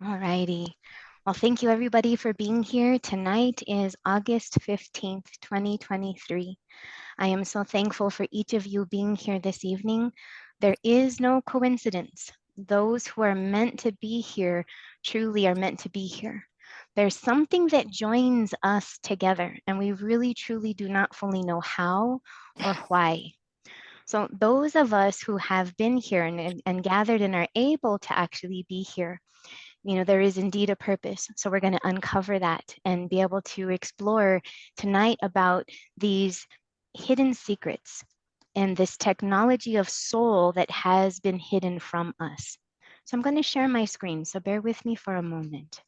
Alrighty. Well, thank you everybody for being here. Tonight is August 15th, 2023. I am so thankful for each of you being here this evening. There is no coincidence. Those who are meant to be here truly are meant to be here. There's something that joins us together, and we really truly do not fully know how or why. So those of us who have been here and gathered and are able to actually be here, there is indeed a purpose. So we're going to uncover that and be able to explore tonight about these hidden secrets and this technology of soul that has been hidden from us. So I'm going to share my screen. So bear with me for a moment.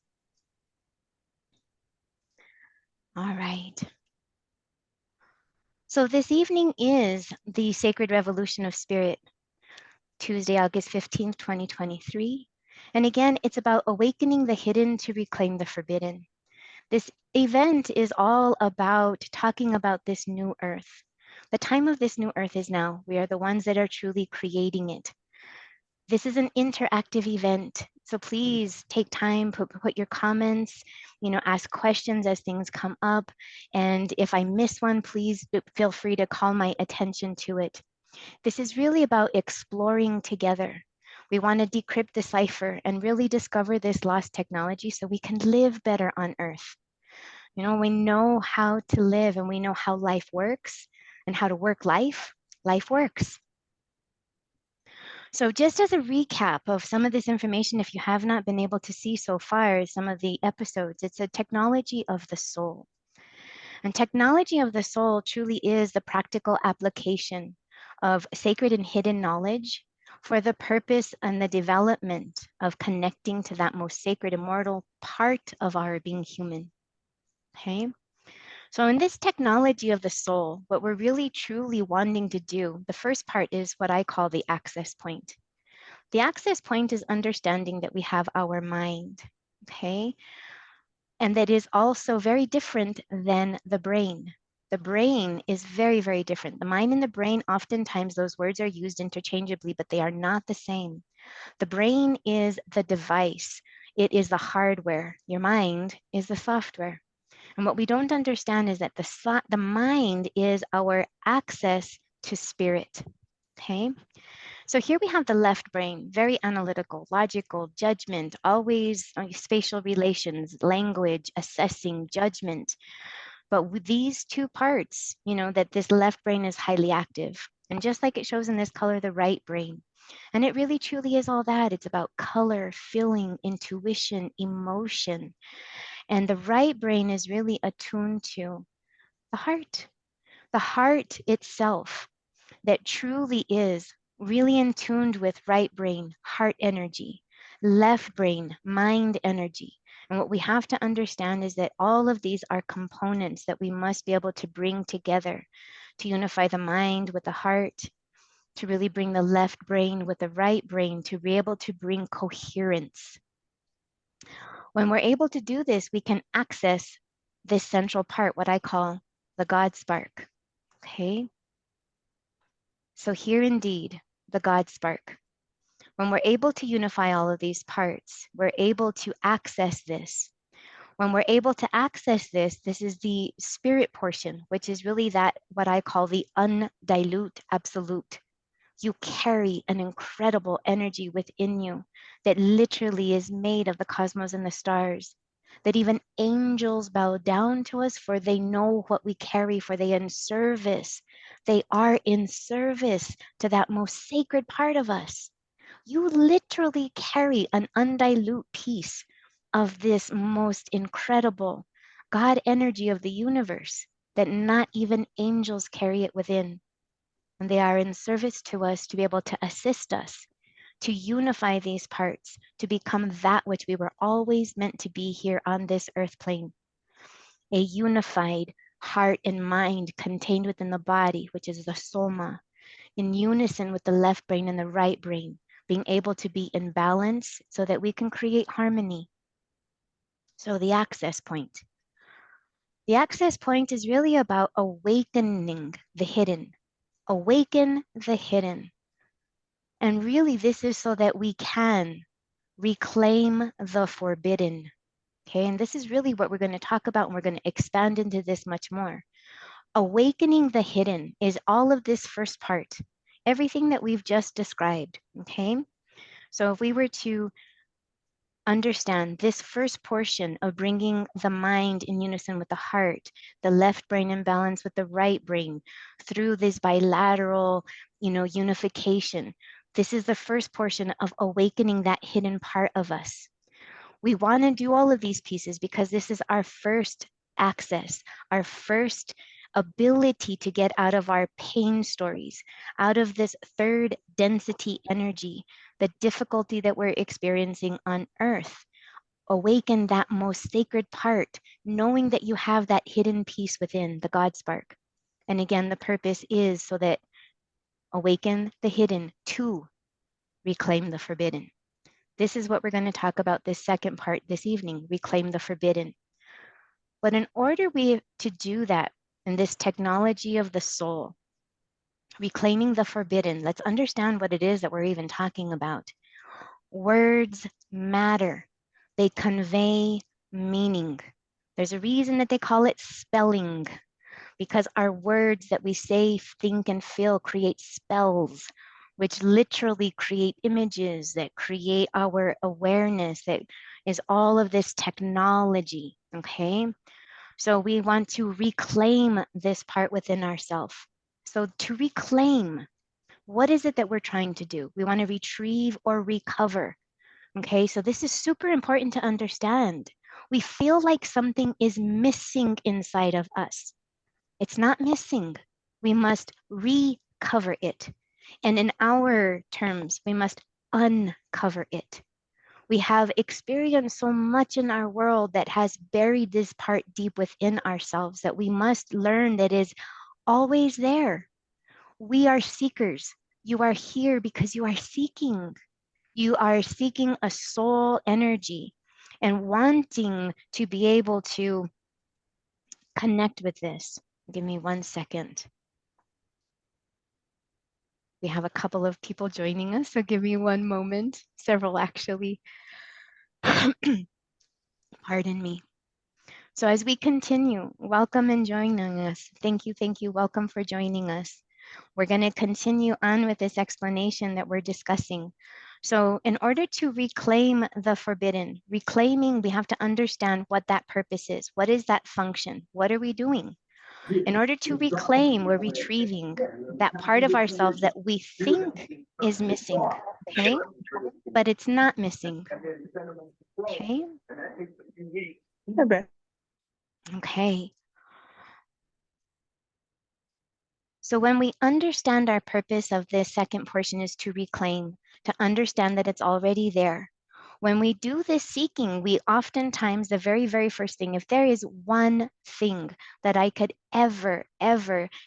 All right. So this evening is the Sacred Revolution of Spirit, Tuesday, August 15th, 2023. And again, it's about awakening the hidden to reclaim the forbidden. This event is all about talking about this new earth. The time of this new earth is now. We are the ones that are truly creating it. This is an interactive event. So please take time, put your comments, ask questions as things come up. And if I miss one, please feel free to call my attention to it. This is really about exploring together. We want to decrypt the cipher and really discover this lost technology so we can live better on Earth. We know how to live and we know how life works and how to work life. Life works. So just as a recap of some of this information, if you have not been able to see so far some of the episodes, it's a technology of the soul. And technology of the soul truly is the practical application of sacred and hidden knowledge for the purpose and the development of connecting to that most sacred, immortal part of our being human. Okay. So in this technology of the soul, what we're really truly wanting to do, the first part is what I call the access point. The access point is understanding that we have our mind, okay? And that is also very different than the brain. The brain is very, very different. The mind and the brain, oftentimes those words are used interchangeably, but they are not the same. The brain is the device. It is the hardware. Your mind is the software. And what we don't understand is that the mind is our access to spirit, okay? So here we have the left brain, very analytical, logical, judgment, always spatial relations, language, assessing, judgment. But with these two parts, that this left brain is highly active. And just like it shows in this color, the right brain. And it really truly is all that. It's about color, feeling, intuition, emotion. And the right brain is really attuned to the heart itself that truly is really in tuned with right brain, heart energy, left brain, mind energy. And what we have to understand is that all of these are components that we must be able to bring together to unify the mind with the heart, to really bring the left brain with the right brain, to be able to bring coherence. When we're able to do this, we can access this central part, what I call the God spark. Okay. So here indeed, the God spark. When we're able to unify all of these parts, we're able to access this. When we're able to access this, this is the spirit portion, which is really that what I call the undilute absolute. You carry an incredible energy within you that literally is made of the cosmos and the stars, that even angels bow down to us, for they know what we carry, for they in service. They are in service to that most sacred part of us. You literally carry an undilute piece of this most incredible God energy of the universe that not even angels carry it within. And they are in service to us to be able to assist us to unify these parts, to become that which we were always meant to be here on this earth plane. A unified heart and mind contained within the body, which is the soma, in unison with the left brain and the right brain, being able to be in balance so that we can create harmony. So the access point. The access point is really about awakening the hidden. Awaken the hidden. And really, this is so that we can reclaim the forbidden. Okay, and this is really what we're going to talk about, and we're going to expand into this much more. Awakening the hidden is all of this first part, everything that we've just described. Okay, so if we were to understand this first portion of bringing the mind in unison with the heart, the left brain in balance with the right brain through this bilateral, unification. This is the first portion of awakening that hidden part of us. We want to do all of these pieces because this is our first access, our first ability to get out of our pain stories, out of this third density energy, the difficulty that we're experiencing on earth. Awaken that most sacred part, knowing that you have that hidden piece within, the God spark. And again, the purpose is so that awaken the hidden to reclaim the forbidden. This is what we're going to talk about this second part this evening, reclaim the forbidden. But in order to do that in this technology of the soul, reclaiming the forbidden, let's understand what it is that we're even talking about. Words matter. They convey meaning. There's a reason that they call it spelling, because our words that we say, think, and feel create spells, which literally create images that create our awareness, that is all of this technology, okay? So we want to reclaim this part within ourselves. So to reclaim, what is it that we're trying to do? We want to retrieve or recover, okay? So this is super important to understand. We feel like something is missing inside of us. It's not missing. We must recover it. And in our terms, we must uncover it. We have experienced so much in our world that has buried this part deep within ourselves that we must learn that is always there. We are seekers. You are here because you are seeking. You are seeking a soul energy and wanting to be able to connect with this. Give me 1 second. We have a couple of people joining us, so give me 1 moment. Several, actually. Pardon me. So as we continue, welcome and joining us. Thank you, welcome for joining us. We're going to continue on with this explanation that we're discussing. So in order to reclaim the forbidden, reclaiming, we have to understand what that purpose is. What is that function? What are we doing? In order to reclaim, we're retrieving that part of ourselves that we think is missing, okay? But it's not missing, okay? Okay. So when we understand our purpose of this second portion is to reclaim, to understand that it's already there. When we do this seeking, we oftentimes, the very, very first thing, if there is one thing that I could ever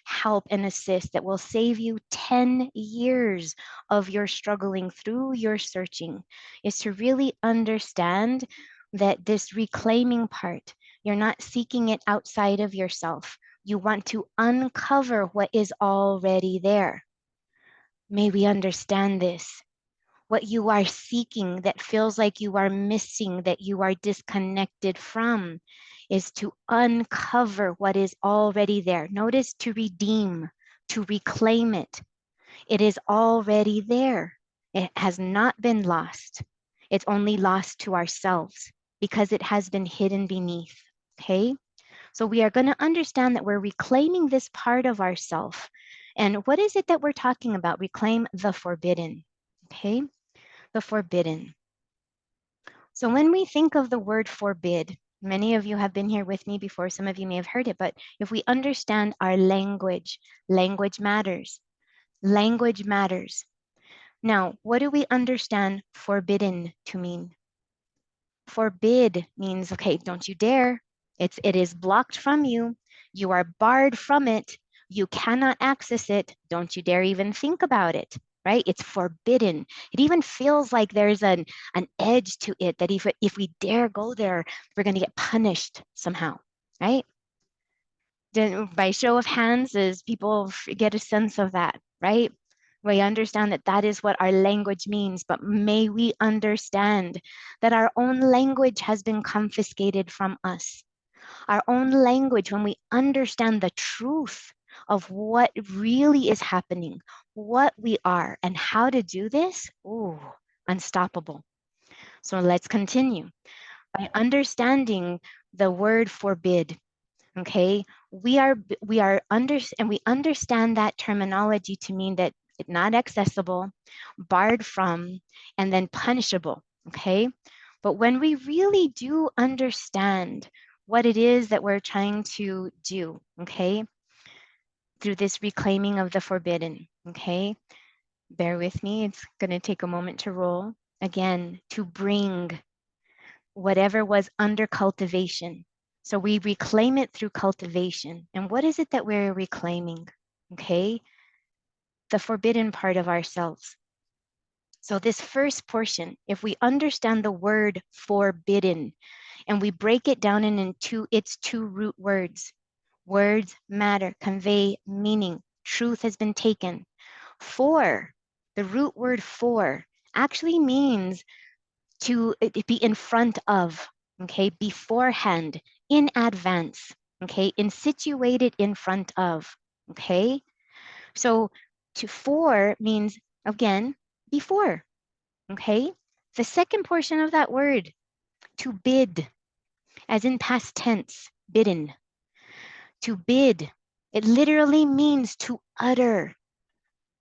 help and assist that will save you 10 years of your struggling through your searching, is to really understand that this reclaiming part, you're not seeking it outside of yourself. You want to uncover what is already there. May we understand this. What you are seeking that feels like you are missing, that you are disconnected from, is to uncover what is already there. Notice to redeem, to reclaim it. It is already there. It has not been lost. It's only lost to ourselves because it has been hidden beneath, okay? So we are going to understand that we're reclaiming this part of ourself. And what is it that we're talking about? Reclaim the forbidden, okay? The forbidden. So when we think of the word forbid, many of you have been here with me before, some of you may have heard it, but if we understand our language, language matters. Language matters. Now, what do we understand forbidden to mean? Forbid means, okay, don't you dare. It is blocked from you. You are barred from it. You cannot access it. Don't you dare even think about it, right? It's forbidden. It even feels like there's an edge to it that if we dare go there, we're going to get punished somehow, right? Then by show of hands, as people get a sense of that, right? We understand that that is what our language means, but may we understand that our own language has been confiscated from us. Our own language, when we understand the truth of what really is happening, what we are, and how to do this, ooh, unstoppable. So let's continue. By understanding the word forbid, okay, we understand that terminology to mean that it's not accessible, barred from, and then punishable, okay? But when we really do understand what it is that we're trying to do, okay, through this reclaiming of the forbidden, okay, bear with me, it's going to take a moment to roll. Again, to bring whatever was under cultivation. So we reclaim it through cultivation. And what is it that we're reclaiming? Okay, the forbidden part of ourselves. So this first portion, if we understand the word forbidden and we break it down into its two root words, words matter, convey meaning, truth has been taken. For, the root word for actually means to be in front of, okay, beforehand, in advance, okay, in situated in front of, okay? So to for means, again, before, okay? The second portion of that word, to bid, as in past tense, bidden. To bid, it literally means to utter,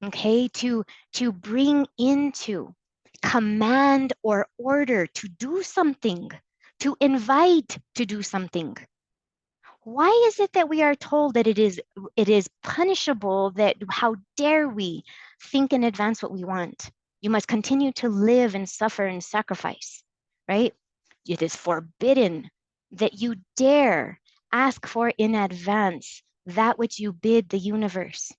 okay, to bring into, command or order to do something, to invite to do something. Why is it that we are told that it is punishable, that how dare we think in advance what we want? You must continue to live and suffer and sacrifice, right? It is forbidden that you dare ask for in advance that which you bid the universe.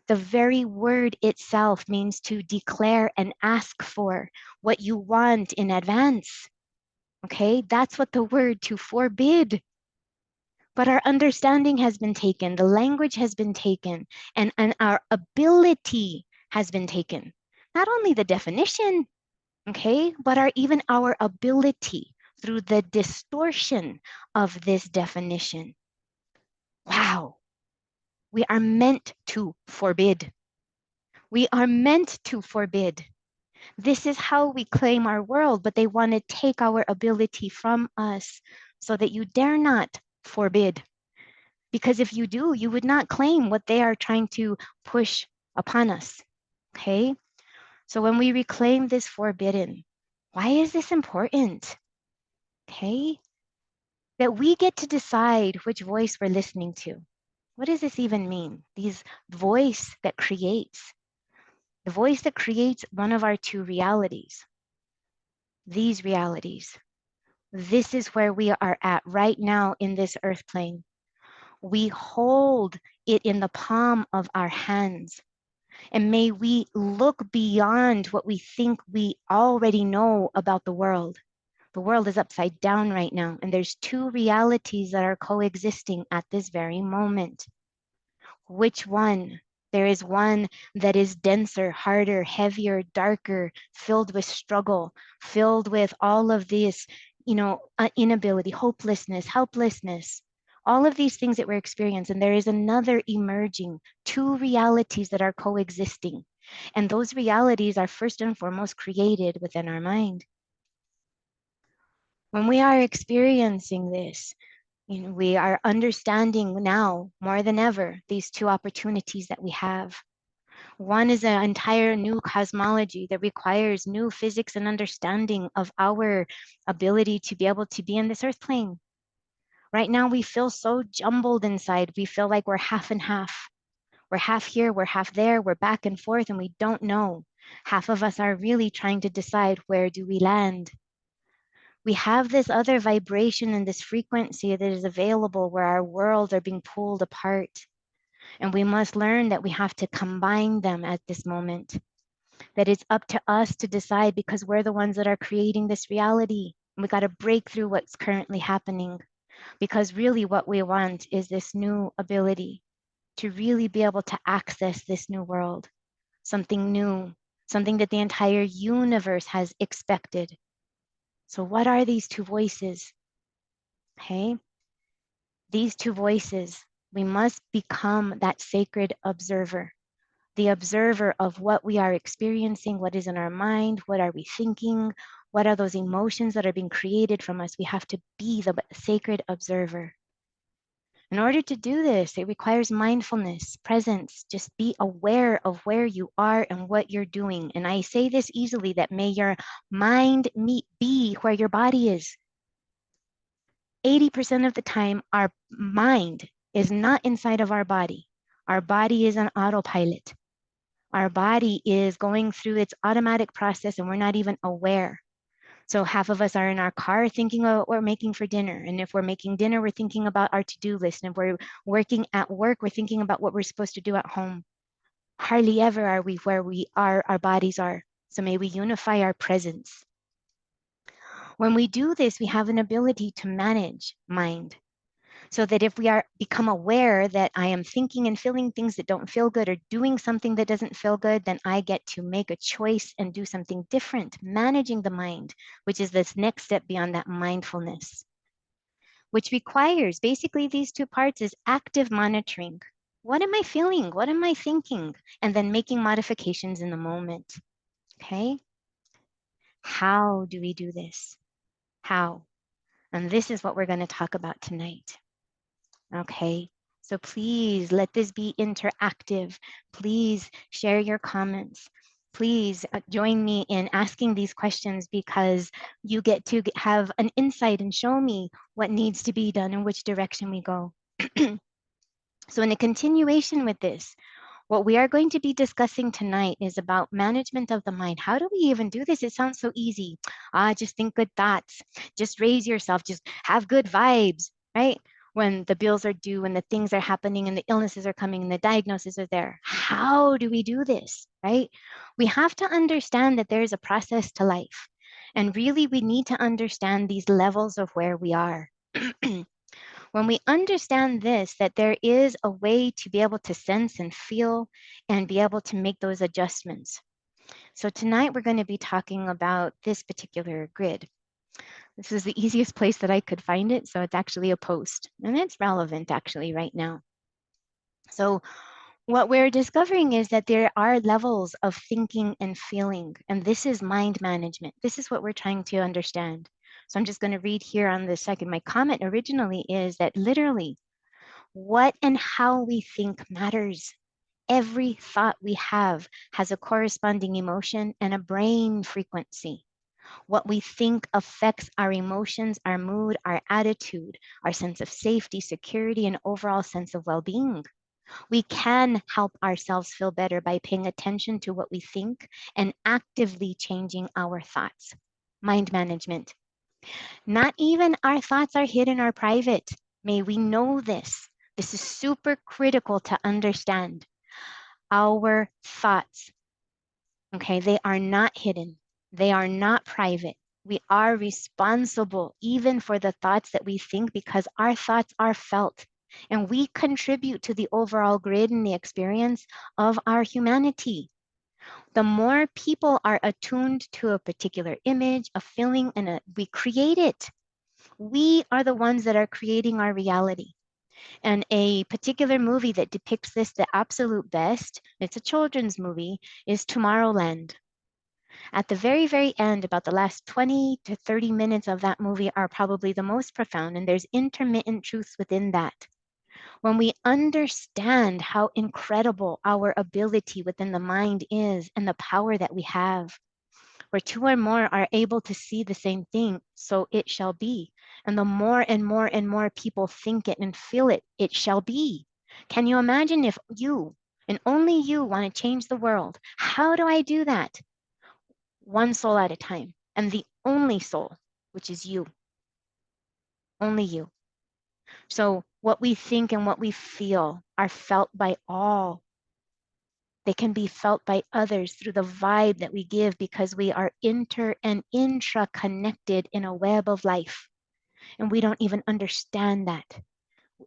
The very word itself means to declare and ask for what you want in advance. Okay, that's what the word to forbid. But our understanding has been taken, the language has been taken, and our ability has been taken. Not only the definition, okay, but even our ability through the distortion of this definition. Wow, we are meant to forbid. We are meant to forbid. This is how we claim our world, but they want to take our ability from us so that you dare not forbid. Because if you do, you would not claim what they are trying to push upon us. Okay? So when we reclaim this forbidden, why is this important? Okay? That we get to decide which voice we're listening to. What does this even mean? These voice that creates. The voice that creates one of our two realities. These realities. This is where we are at right now in this earth plane. We hold it in the palm of our hands. And may we look beyond what we think we already know about the world. The world is upside down right now, and there's two realities that are coexisting at this very moment. Which one? There is one that is denser, harder, heavier, darker, filled with struggle, filled with all of this, inability, hopelessness, helplessness, all of these things that we're experiencing. And there is another emerging, two realities that are coexisting. And those realities are first and foremost created within our mind. When we are experiencing this, we are understanding now more than ever these two opportunities that we have. One is an entire new cosmology that requires new physics and understanding of our ability to be able to be in this earth plane. Right now, we feel so jumbled inside. We feel like we're half and half. We're half here, we're half there, we're back and forth, and we don't know. Half of us are really trying to decide, where do we land? We have this other vibration and this frequency that is available where our worlds are being pulled apart. And we must learn that we have to combine them at this moment. That it's up to us to decide, because we're the ones that are creating this reality. And we got to break through what's currently happening, because really what we want is this new ability to really be able to access this new world. something new, something that the entire universe has expected. So what are these two voices? Okay, these two voices, we must become that sacred observer, the observer of what we are experiencing, what is in our mind, what are we thinking, what are those emotions that are being created from us. We have to be the sacred observer. In order to do this, it requires mindfulness, presence. Just be aware of where you are and what you're doing. And I say this easily, that may your mind be where your body is. 80% of the time, our mind is not inside of our body. Our body is on autopilot. Our body is going through its automatic process and we're not even aware. So half of us are in our car thinking about what we're making for dinner. And if we're making dinner, we're thinking about our to-do list. And if we're working at work, we're thinking about what we're supposed to do at home. Hardly ever are we where our bodies are. So may we unify our presence. When we do this, we have an ability to manage mind. So that if we are become aware that I am thinking and feeling things that don't feel good or doing something that doesn't feel good, then I get to make a choice and do something different, managing the mind, which is this next step beyond that mindfulness, which requires basically these two parts is active monitoring. What am I feeling? What am I thinking? And then making modifications in the moment. Okay. How do we do this? How? And this is what we're going to talk about tonight. Okay, so please let this be interactive. Please share your comments. Please join me in asking these questions because you get to have an insight and show me what needs to be done and which direction we go. So in a continuation with this, what we are going to be discussing tonight is about management of the mind. How do we even do this? It sounds so easy. Just think good thoughts. Just raise yourself. Just have good vibes, right? When the bills are due and the things are happening and the illnesses are coming and the diagnoses are there. How do we do this, right? We have to understand that there is a process to life. And really, we need to understand these levels of where we are. When we understand this, that there is a way to be able to sense and feel and be able to make those adjustments. So tonight we're going to be talking about this particular grid. This is the easiest place that I could find it. So it's actually a post and it's relevant actually right now. So what we're discovering is that there are levels of thinking and feeling, and this is mind management. This is what we're trying to understand. So I'm just going to read here on the second. My comment originally is that literally what and how we think matters. Every thought we have has a corresponding emotion and a brain frequency. What we think affects our emotions, our mood, our attitude, our sense of safety, security, and overall sense of well-being. We can help ourselves feel better by paying attention to what we think and actively changing our thoughts. Mind management. Not even our thoughts are hidden or private. May we know this. This is super critical to understand. Our thoughts, okay, they are not hidden. They are not private. We are responsible even for the thoughts that we think because our thoughts are felt. And we contribute to the overall grid and the experience of our humanity. The more people are attuned to a particular image, a feeling, and we create it. We are the ones that are creating our reality. And a particular movie that depicts this the absolute best, it's a children's movie, is Tomorrowland. At the very, very end, about the last 20 to 30 minutes of that movie are probably the most profound, and there's intermittent truths within that. When we understand how incredible our ability within the mind is and the power that we have, where two or more are able to see the same thing, so it shall be. And the more and more and more people think it and feel it, it shall be. Can you imagine if you and only you want to change the world? How do I do that? One soul at a time, and the only soul, which is you, only you. So what we think and what we feel are felt by all. They can be felt by others through the vibe that we give because we are inter and intra-connected in a web of life. And we don't even understand that.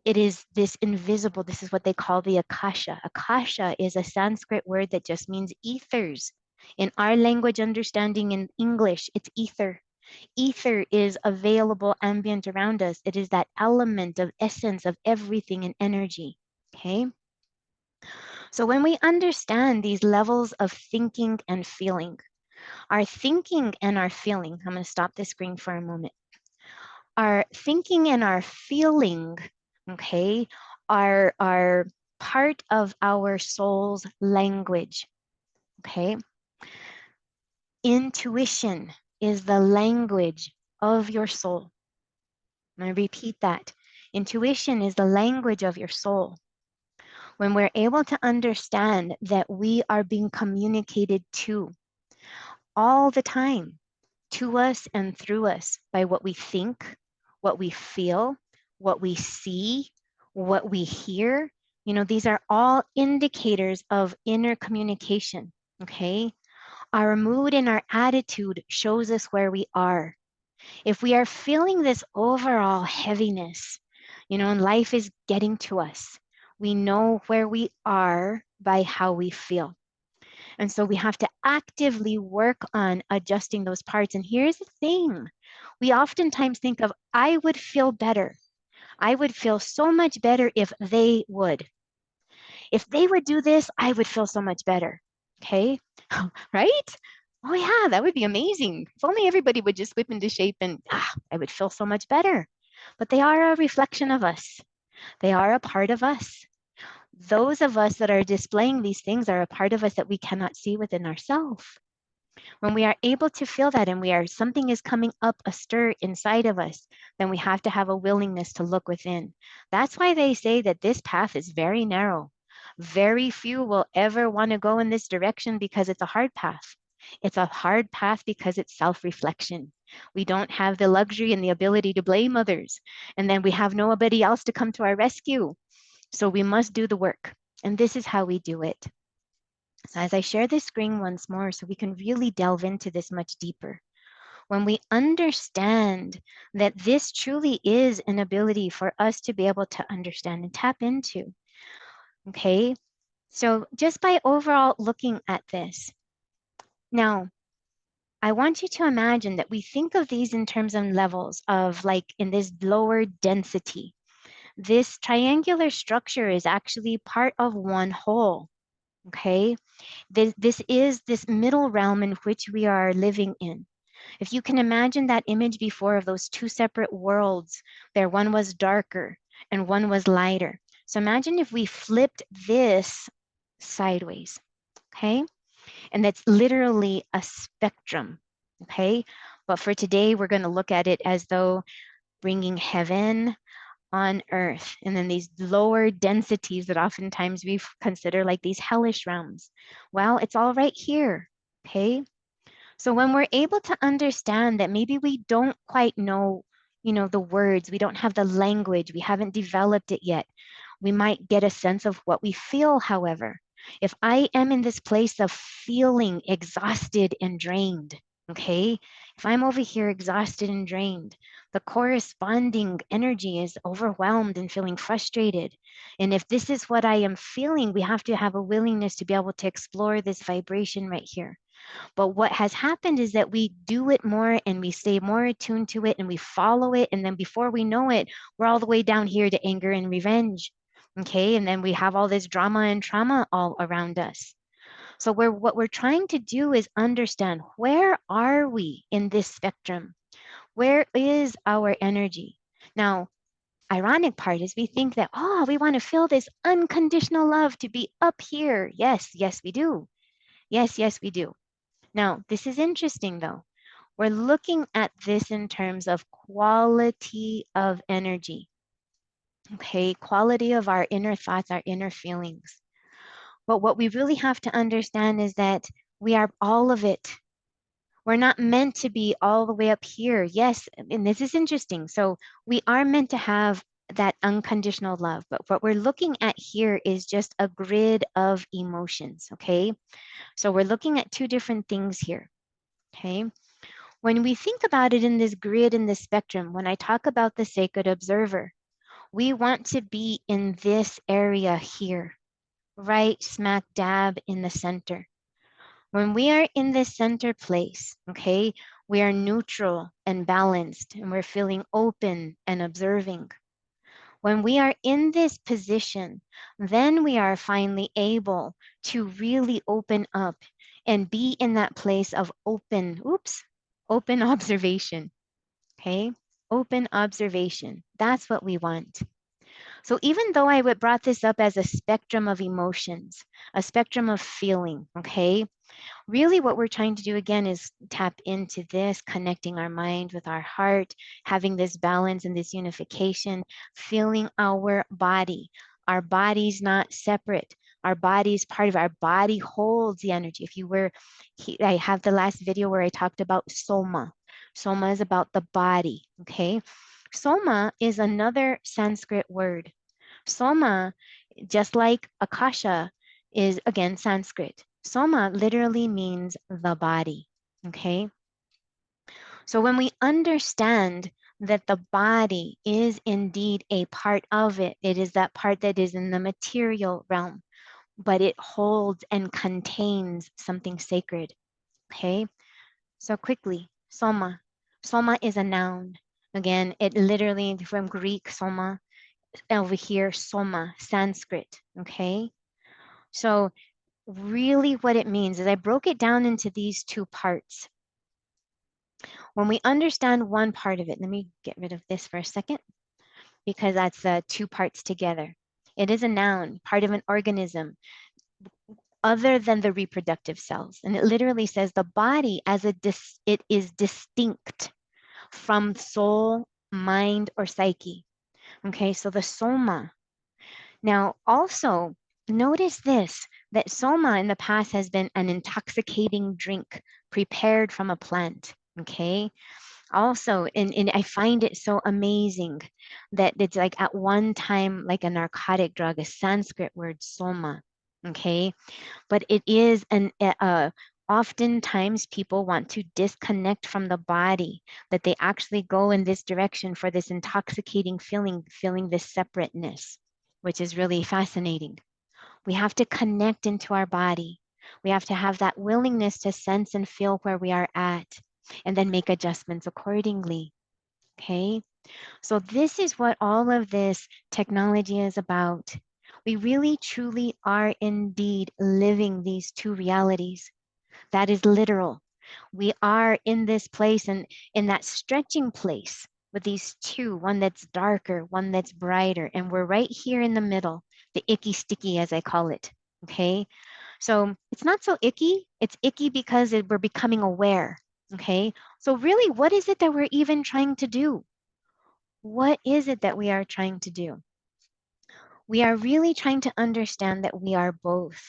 It is this invisible, this is what they call the Akasha. Akasha is a Sanskrit word that just means ethers. In our language understanding in English, it's ether. Ether is available ambient around us. It is that element of essence of everything in energy. Okay. So when we understand these levels of thinking and feeling, our thinking and our feeling, I'm going to stop the screen for a moment. Our thinking and our feeling, okay, are part of our soul's language. Okay. Intuition is the language of your soul. I'm going to repeat that. Intuition is the language of your soul. When we're able to understand that we are being communicated to all the time, to us and through us by what we think, what we feel, what we see, what we hear, these are all indicators of inner communication, okay? Our mood and our attitude shows us where we are. If we are feeling this overall heaviness, and life is getting to us, we know where we are by how we feel. And so we have to actively work on adjusting those parts. And here's the thing. We oftentimes think of, I would feel better. I would feel so much better if they would. If they would do this, I would feel so much better. Okay, right? Oh yeah, that would be amazing. If only everybody would just whip into shape and I would feel so much better. But they are a reflection of us. They are a part of us. Those of us that are displaying these things are a part of us that we cannot see within ourselves. When we are able to feel that and something is coming up a stir inside of us, then we have to have a willingness to look within. That's why they say that this path is very narrow. Very few will ever want to go in this direction because it's a hard path. It's a hard path because it's self-reflection. We don't have the luxury and the ability to blame others. And then we have nobody else to come to our rescue. So we must do the work. And this is how we do it. So as I share this screen once more, so we can really delve into this much deeper. When we understand that this truly is an ability for us to be able to understand and tap into, okay? So just by overall looking at this, now, I want you to imagine that we think of these in terms of levels of like in this lower density. This triangular structure is actually part of one whole, okay? This is this middle realm in which we are living in. If you can imagine that image before of those two separate worlds, there one was darker and one was lighter. So imagine if we flipped this sideways, okay? And that's literally a spectrum, okay? But for today, we're going to look at it as though bringing heaven on earth, and then these lower densities that oftentimes we consider like these hellish realms. Well, it's all right here, okay? So when we're able to understand that maybe we don't quite know, the words, we don't have the language, we haven't developed it yet, we might get a sense of what we feel, however. If I am in this place of feeling exhausted and drained, okay? If I'm over here exhausted and drained, the corresponding energy is overwhelmed and feeling frustrated. And if this is what I am feeling, we have to have a willingness to be able to explore this vibration right here. But what has happened is that we do it more and we stay more attuned to it and we follow it. And then before we know it, we're all the way down here to anger and revenge. Okay. And then we have all this drama and trauma all around us. So what we're trying to do is understand, where are we in this spectrum? Where is our energy? Now, ironic part is we think that, we want to feel this unconditional love to be up here. Yes, yes, we do. Yes, yes, we do. Now, this is interesting though. We're looking at this in terms of quality of energy, okay? Quality of our inner thoughts, our inner feelings. But what we really have to understand is that we are all of it. We're not meant to be all the way up here. Yes, and this is interesting. So we are meant to have that unconditional love, but what we're looking at here is just a grid of emotions, okay? So we're looking at two different things here, okay? When we think about it in this grid, in this spectrum, when I talk about the sacred observer, We want to be in this area here, right smack dab in the center. When we are in this center place, okay, we are neutral and balanced, and we're feeling open and observing. When we are in this position, then we are finally able to really open up and be in that place of open, open observation, okay? Open observation. That's what we want. So even though I would brought this up as a spectrum of emotions, a spectrum of feeling, okay? Really what we're trying to do again is tap into this, connecting our mind with our heart, having this balance and this unification, feeling our body. Our body's not separate. Our body's part of our body holds the energy. If you were, I have the last video where I talked about soma. Soma is about the body, okay? Soma is another Sanskrit word. Soma, just like Akasha, is again Sanskrit. Soma literally means the body. Okay. So when we understand that the body is indeed a part of it, it is that part that is in the material realm, but it holds and contains something sacred. Okay. So quickly, Soma. Soma is a noun. Again, it literally from Greek, Soma, over here, Soma, Sanskrit. Okay. So really what it means is I broke it down into these two parts. When we understand one part of it, let me get rid of this for a second because that's the two parts together. It is a noun, part of an organism other than the reproductive cells. And it literally says the body as it is distinct from soul, mind, or psyche. Okay, so the soma. Now also notice this, that soma in the past has been an intoxicating drink prepared from a plant. Okay. Also, and I find it so amazing that it's like at one time like a narcotic drug, a Sanskrit word, soma. Okay. But it is oftentimes people want to disconnect from the body, that they actually go in this direction for this intoxicating feeling this separateness, which is really fascinating. We have to connect into our body. We have to have that willingness to sense and feel where we are at and then make adjustments accordingly. Okay. So this is what all of this technology is about. We really truly are indeed living these two realities. That is literal. We are in this place and in that stretching place with these two, one that's darker, one that's brighter. And we're right here in the middle, the icky sticky, as I call it. Okay. So it's not so icky. It's icky because we're becoming aware. Okay. So really, what is it that we're even trying to do? What is it that we are trying to do? We are really trying to understand that we are both.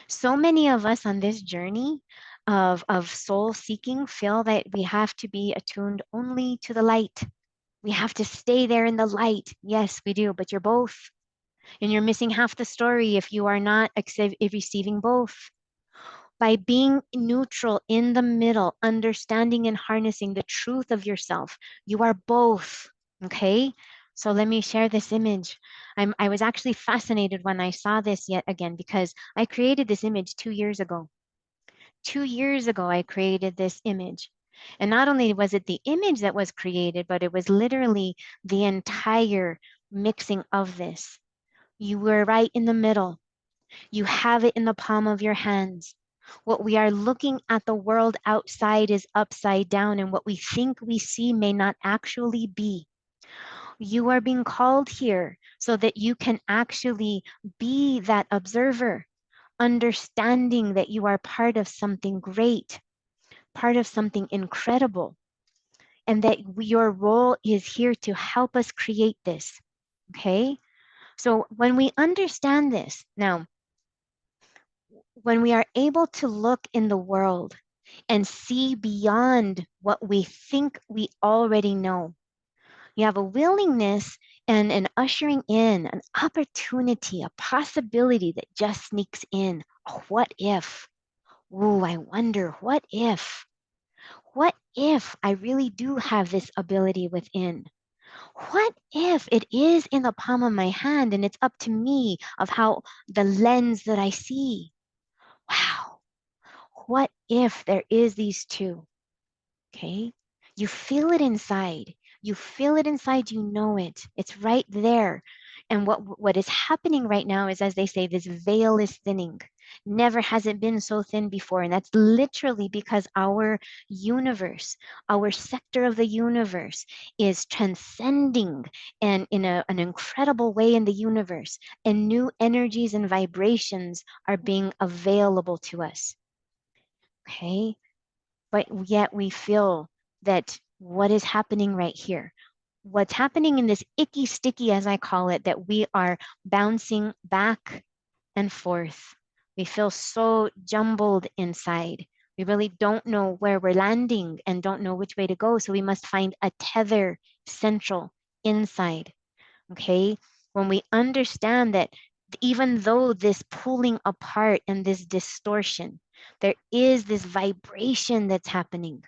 So many of us on this journey of soul seeking feel that we have to be attuned only to the light. We have to stay there in the light. Yes, we do, but you're both. And you're missing half the story if you are not receiving both. By being neutral in the middle, understanding and harnessing the truth of yourself, you are both. Okay. So let me share this image. I was actually fascinated when I saw this yet again because I created this image 2 years ago. 2 years ago, I created this image. And not only was it the image that was created, but it was literally the entire mixing of this. You were right in the middle. You have it in the palm of your hands. What we are looking at the world outside is upside down, and what we think we see may not actually be. You are being called here so that you can actually be that observer, understanding that you are part of something great, part of something incredible, and that your role is here to help us create this. Okay? So when we understand this, now, when we are able to look in the world and see beyond what we think we already know, you have a willingness and an ushering in, an opportunity, a possibility that just sneaks in. Oh, what if? Ooh, I wonder, what if? What if I really do have this ability within? What if it is in the palm of my hand and it's up to me of how the lens that I see? Wow. What if there is these two? Okay. You feel it inside. You feel it inside. You know it. It's right there. And what is happening right now is, as they say, this veil is thinning. Never has it been so thin before. And that's literally because our universe, our sector of the universe is transcending and in an incredible way in the universe. And new energies and vibrations are being available to us. Okay. But yet we feel that what is happening right here, what's happening in this icky sticky, as I call it, that we are bouncing back and forth. We feel so jumbled inside. We really don't know where we're landing and don't know which way to go. So we must find a tether central inside. Okay. When we understand that even though this pulling apart and this distortion, there is this vibration that's happening.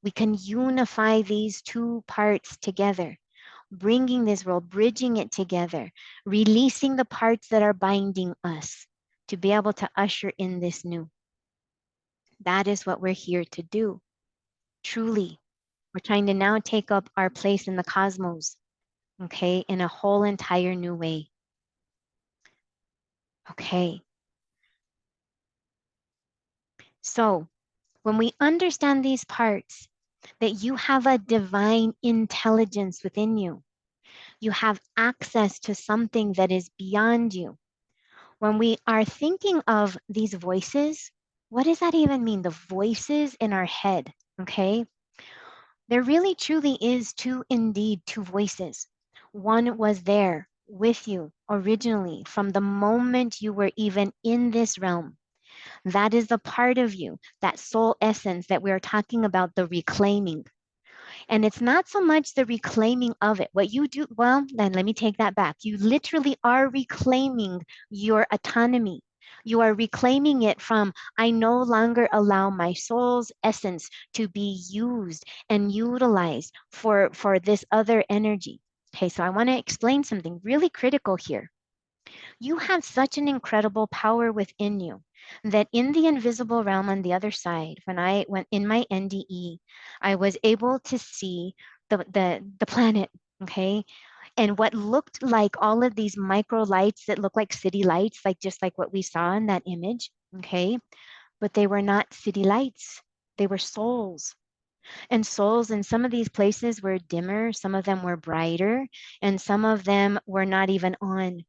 We can unify these two parts together, bringing this world, bridging it together, releasing the parts that are binding us to be able to usher in this new. That is what we're here to do. Truly, we're trying to now take up our place in the cosmos, okay, in a whole entire new way. Okay. So when we understand these parts, that you have a divine intelligence within you, you have access to something that is beyond you. When we are thinking of these voices, what does that even mean? The voices in our head, okay? There really truly is indeed two voices. One was there with you originally from the moment you were even in this realm. That is the part of you, that soul essence that we are talking about, the reclaiming. And it's not so much the reclaiming of it. What you do, well, then let me take that back. You literally are reclaiming your autonomy. You are reclaiming it from, I no longer allow my soul's essence to be used and utilized for this other energy. Okay, so I want to explain something really critical here. You have such an incredible power within you that in the invisible realm on the other side, when I went in my NDE, I was able to see the planet, okay? And what looked like all of these micro lights that look like city lights, like just like what we saw in that image, okay? But they were not city lights. They were souls. And souls in some of these places were dimmer, some of them were brighter, and some of them were not even on.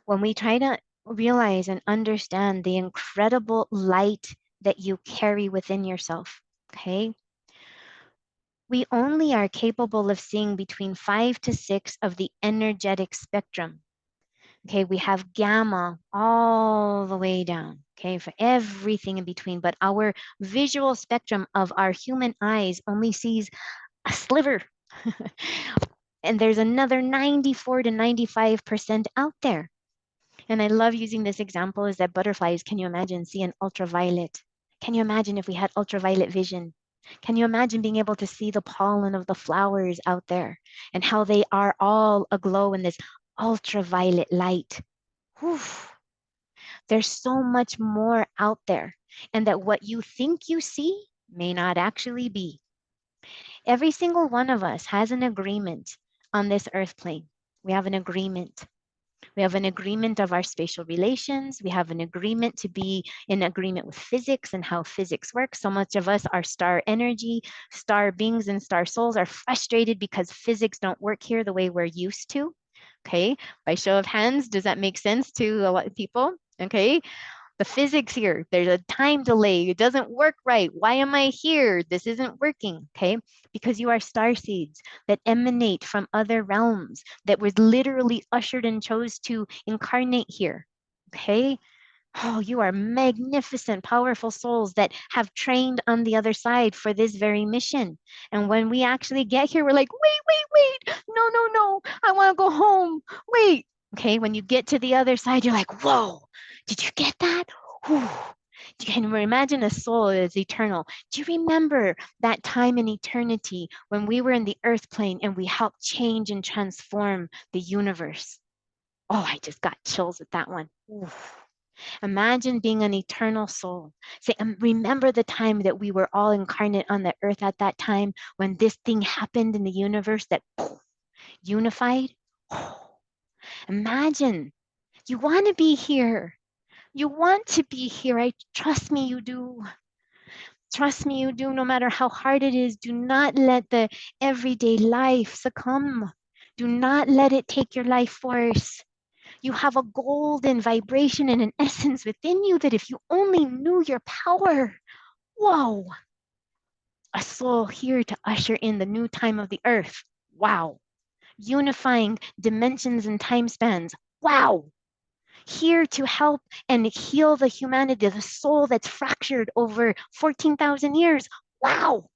When we try to realize and understand the incredible light that you carry within yourself, okay? We only are capable of seeing between 5 to 6 of the energetic spectrum. Okay, we have gamma all the way down, okay, for everything in between. But our visual spectrum of our human eyes only sees a sliver. And there's another 94 to 95% out there. And I love using this example is that butterflies, can you imagine seeing ultraviolet? Can you imagine if we had ultraviolet vision? Can you imagine being able to see the pollen of the flowers out there and how they are all aglow in this ultraviolet light? Whew. There's so much more out there, and that what you think you see may not actually be. Every single one of us has an agreement on this earth plane. We have an agreement. We have an agreement of our spatial relations. We have an agreement to be in agreement with physics and how physics works. So much of us are star energy, star beings, and star souls are frustrated because physics don't work here the way we're used to. Okay, by show of hands, does that make sense to a lot of people? Okay, the physics here, there's a time delay. It doesn't work right. Why am I here? This isn't working. Okay. Because you are star seeds that emanate from other realms that was literally ushered and chose to incarnate here. Okay. Oh, you are magnificent, powerful souls that have trained on the other side for this very mission. And when we actually get here, we're like, wait. No. I want to go home. Wait. Okay. When you get to the other side, you're like, whoa, did you get that? Whew. You can imagine a soul is eternal. Do you remember that time in eternity when we were in the earth plane and we helped change and transform the universe? Oh, I just got chills with that one. Oof. Imagine being an eternal soul. Say, remember the time that we were all incarnate on the earth at that time when this thing happened in the universe that unified? Oh, imagine you want to be here. You want to be here. I trust me, you do. Trust me, you do, no matter how hard it is. Do not let the everyday life succumb. Do not let it take your life force. You have a golden vibration and an essence within you that if you only knew your power, whoa, a soul here to usher in the new time of the earth. Wow. Unifying dimensions and time spans. Wow. Here to help and heal the humanity, the soul that's fractured over 14,000 years. Wow.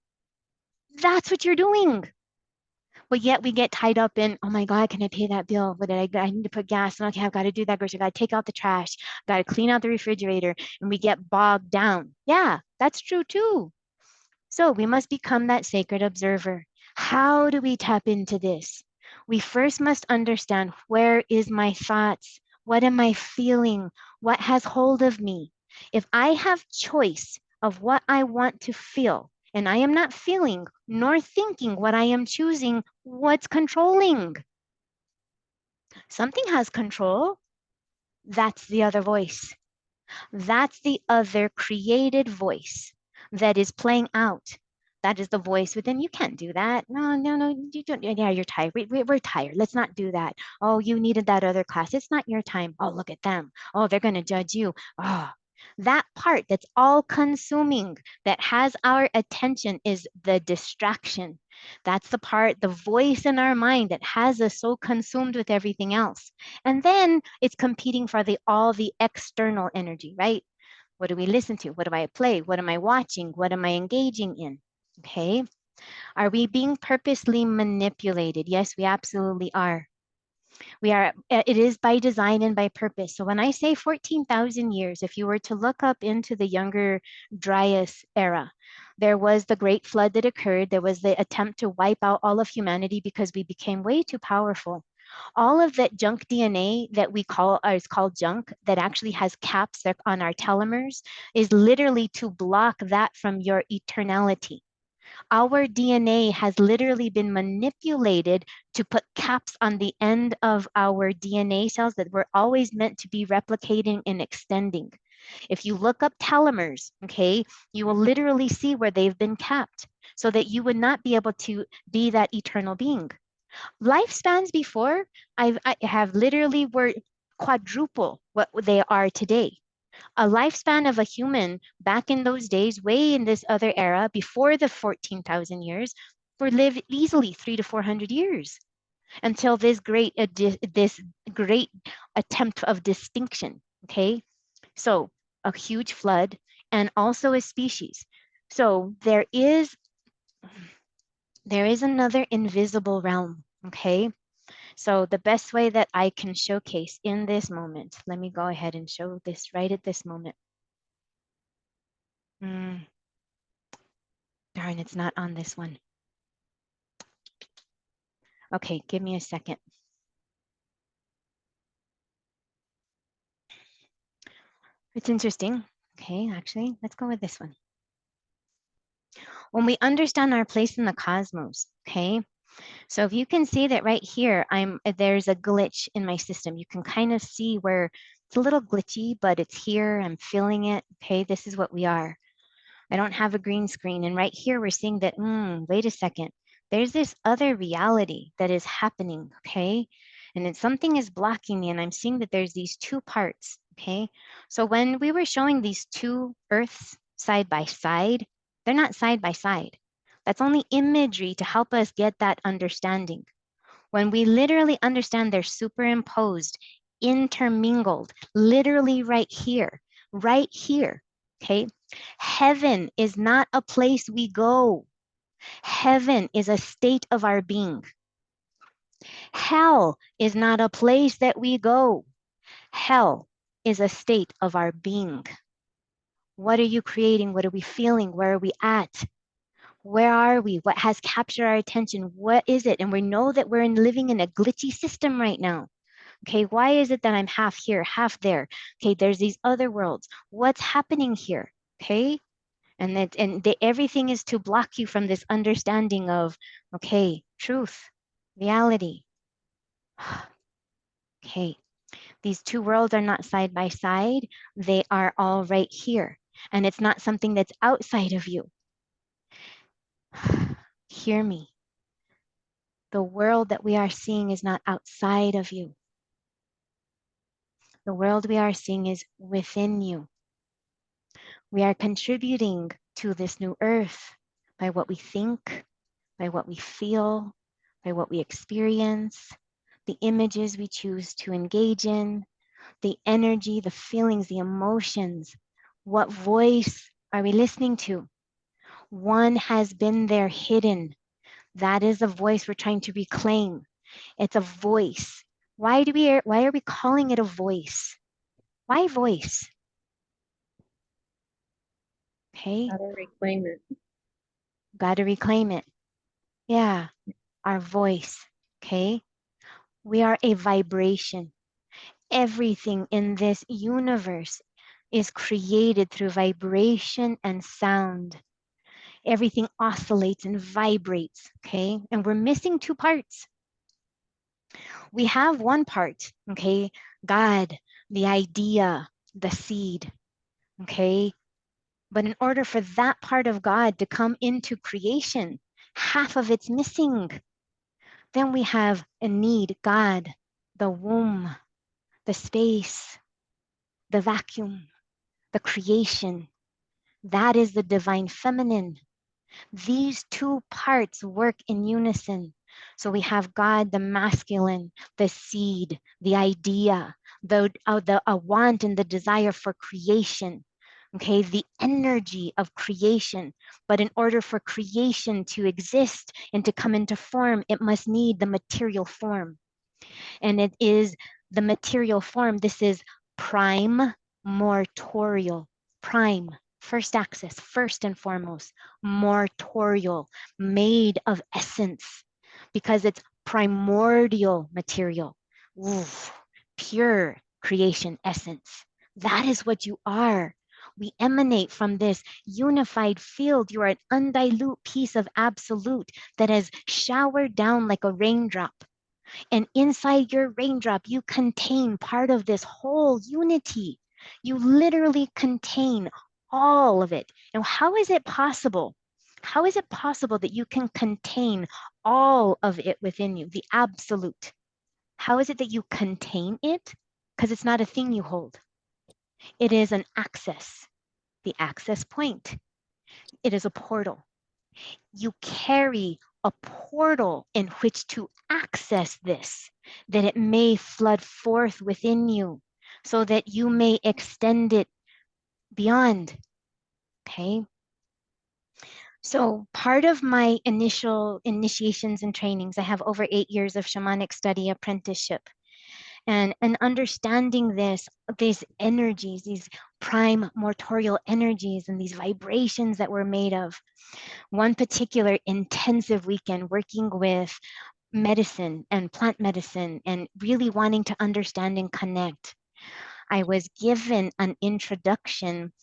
That's what you're doing. But yet we get tied up in, oh my God, can I pay that bill? What did I need to put gas? Okay, I've got to do that grocery. I got to take out the trash. Got to clean out the refrigerator. And we get bogged down. Yeah, that's true too. So we must become that sacred observer. How do we tap into this? We first must understand, where is my thoughts? What am I feeling? What has hold of me? If I have choice of what I want to feel, and I am not feeling nor thinking what I am choosing, what's controlling? Something has control. That's the other voice. That's the other created voice that is playing out. That is the voice within. You can't do that. No, no, no, you don't. Yeah, you're tired. We're tired. Let's not do that. Oh, you needed that other class. It's not your time. Oh, look at them. Oh, they're going to judge you. Oh, that part that's all consuming, that has our attention, is the distraction. That's the part, the voice in our mind that has us so consumed with everything else. And then it's competing for all the external energy, right? What do we listen to? What do I play? What am I watching? What am I engaging in? Okay. Are we being purposely manipulated? Yes, we absolutely are. We are, it is by design and by purpose. So when I say 14,000 years, if you were to look up into the younger Dryas era, there was the great flood that occurred. There was the attempt to wipe out all of humanity because we became way too powerful. All of that junk DNA that we call is called junk, that actually has caps on our telomeres, is literally to block that from your eternality. Our DNA has literally been manipulated to put caps on the end of our DNA cells that were always meant to be replicating and extending. If you look up telomeres, okay, you will literally see where they've been capped so that you would not be able to be that eternal being. Lifespans before I have literally were quadruple what they are today. A lifespan of a human back in those days, way in this other era, before the 14,000 years, were lived easily 300 to 400 years until this great attempt of distinction. Okay, so a huge flood and also a species. So there is another invisible realm. Okay, so the best way that I can showcase in this moment, let me go ahead and show this right at this moment. Mm, darn, it's not on this one. Okay, give me a second. It's interesting. Okay, actually, let's go with this one. When we understand our place in the cosmos, okay? So if you can see that right here, there's a glitch in my system. You can kind of see where it's a little glitchy, but it's here. I'm feeling it. Okay, this is what we are. I don't have a green screen. And right here, we're seeing that, wait a second. There's this other reality that is happening, okay? And then something is blocking me, and I'm seeing that there's these two parts, okay? So when we were showing these two Earths side by side, they're not side by side. That's only imagery to help us get that understanding. When we literally understand they're superimposed, intermingled, literally right here, okay? Heaven is not a place we go. Heaven is a state of our being. Hell is not a place that we go. Hell is a state of our being. What are you creating? What are we feeling? Where are we at? Where are we? What has captured our attention? What is it? And we know that we're living in a glitchy system right now. Okay, why is it that I'm half here, half there? Okay, there's these other worlds. What's happening here? Okay, everything is to block you from this understanding of, okay, truth, reality. Okay, these two worlds are not side by side. They are all right here. And it's not something that's outside of you. Hear me. The world that we are seeing is not outside of you. The world we are seeing is within you. We are contributing to this new earth by what we think, by what we feel, by what we experience, the images we choose to engage in, the energy, the feelings, the emotions. What voice are we listening to? One has been there hidden. That is a voice we're trying to reclaim. It's a voice. Why are we calling it a voice? Why voice? Okay. Gotta reclaim it. Gotta reclaim it. Yeah. Our voice. Okay. We are a vibration. Everything in this universe is created through vibration and sound. Everything oscillates and vibrates, okay? And we're missing two parts. We have one part, okay? God, the idea, the seed, okay? But in order for that part of God to come into creation, half of it's missing. Then we have a need, God, the womb, the space, the vacuum, the creation. That is the divine feminine. These two parts work in unison. So we have God, the masculine, the seed, the idea, the a want and the desire for creation. Okay, the energy of creation. But in order for creation to exist and to come into form, it must need the material form. And it is the material form. This is prime mortorial. Prime, first axis, first and foremost, mortorial, made of essence, because it's primordial material. Ooh, pure creation essence. That is what you are. We emanate from this unified field. You are an undilute piece of absolute that has showered down like a raindrop. And inside your raindrop, you contain part of this whole unity. You literally contain all of it. And how is it possible? How is it possible that you can contain all of it within you, the absolute? How is it that you contain it? Because it's not a thing you hold. It is an access, the access point. It is a portal. You carry a portal in which to access this, that it may flood forth within you, so that you may extend it beyond. Okay. So part of my initial initiations and trainings, I have over 8 years of shamanic study apprenticeship. And understanding these energies, these prime mortorial energies and these vibrations that we're made of. One particular intensive weekend working with medicine and plant medicine and really wanting to understand and connect, I was given an introduction,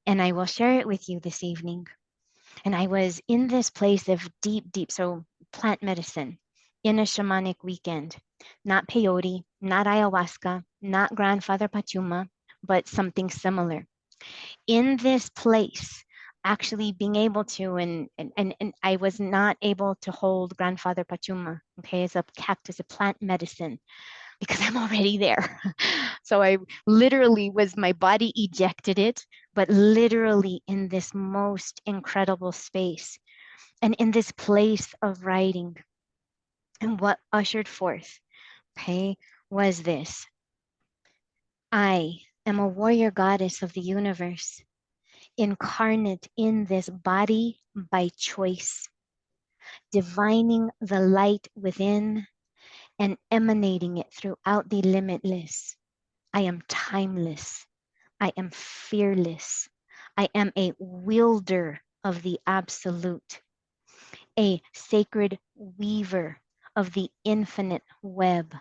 and I will share it with you this evening. And I was in this place of deep, so plant medicine in a shamanic weekend, not peyote, not ayahuasca, not grandfather Pachuma, but something similar. In this place, actually being able to, and I was not able to hold grandfather Pachuma, okay, as a cactus, a plant medicine, because I'm already there. So I literally my body ejected it, but literally in this most incredible space and in this place of writing. And what ushered forth, okay, was this. I am a warrior goddess of the universe, incarnate in this body by choice, divining the light within and emanating it throughout the limitless. I am timeless. I am fearless. I am a wielder of the absolute, a sacred weaver of the infinite web,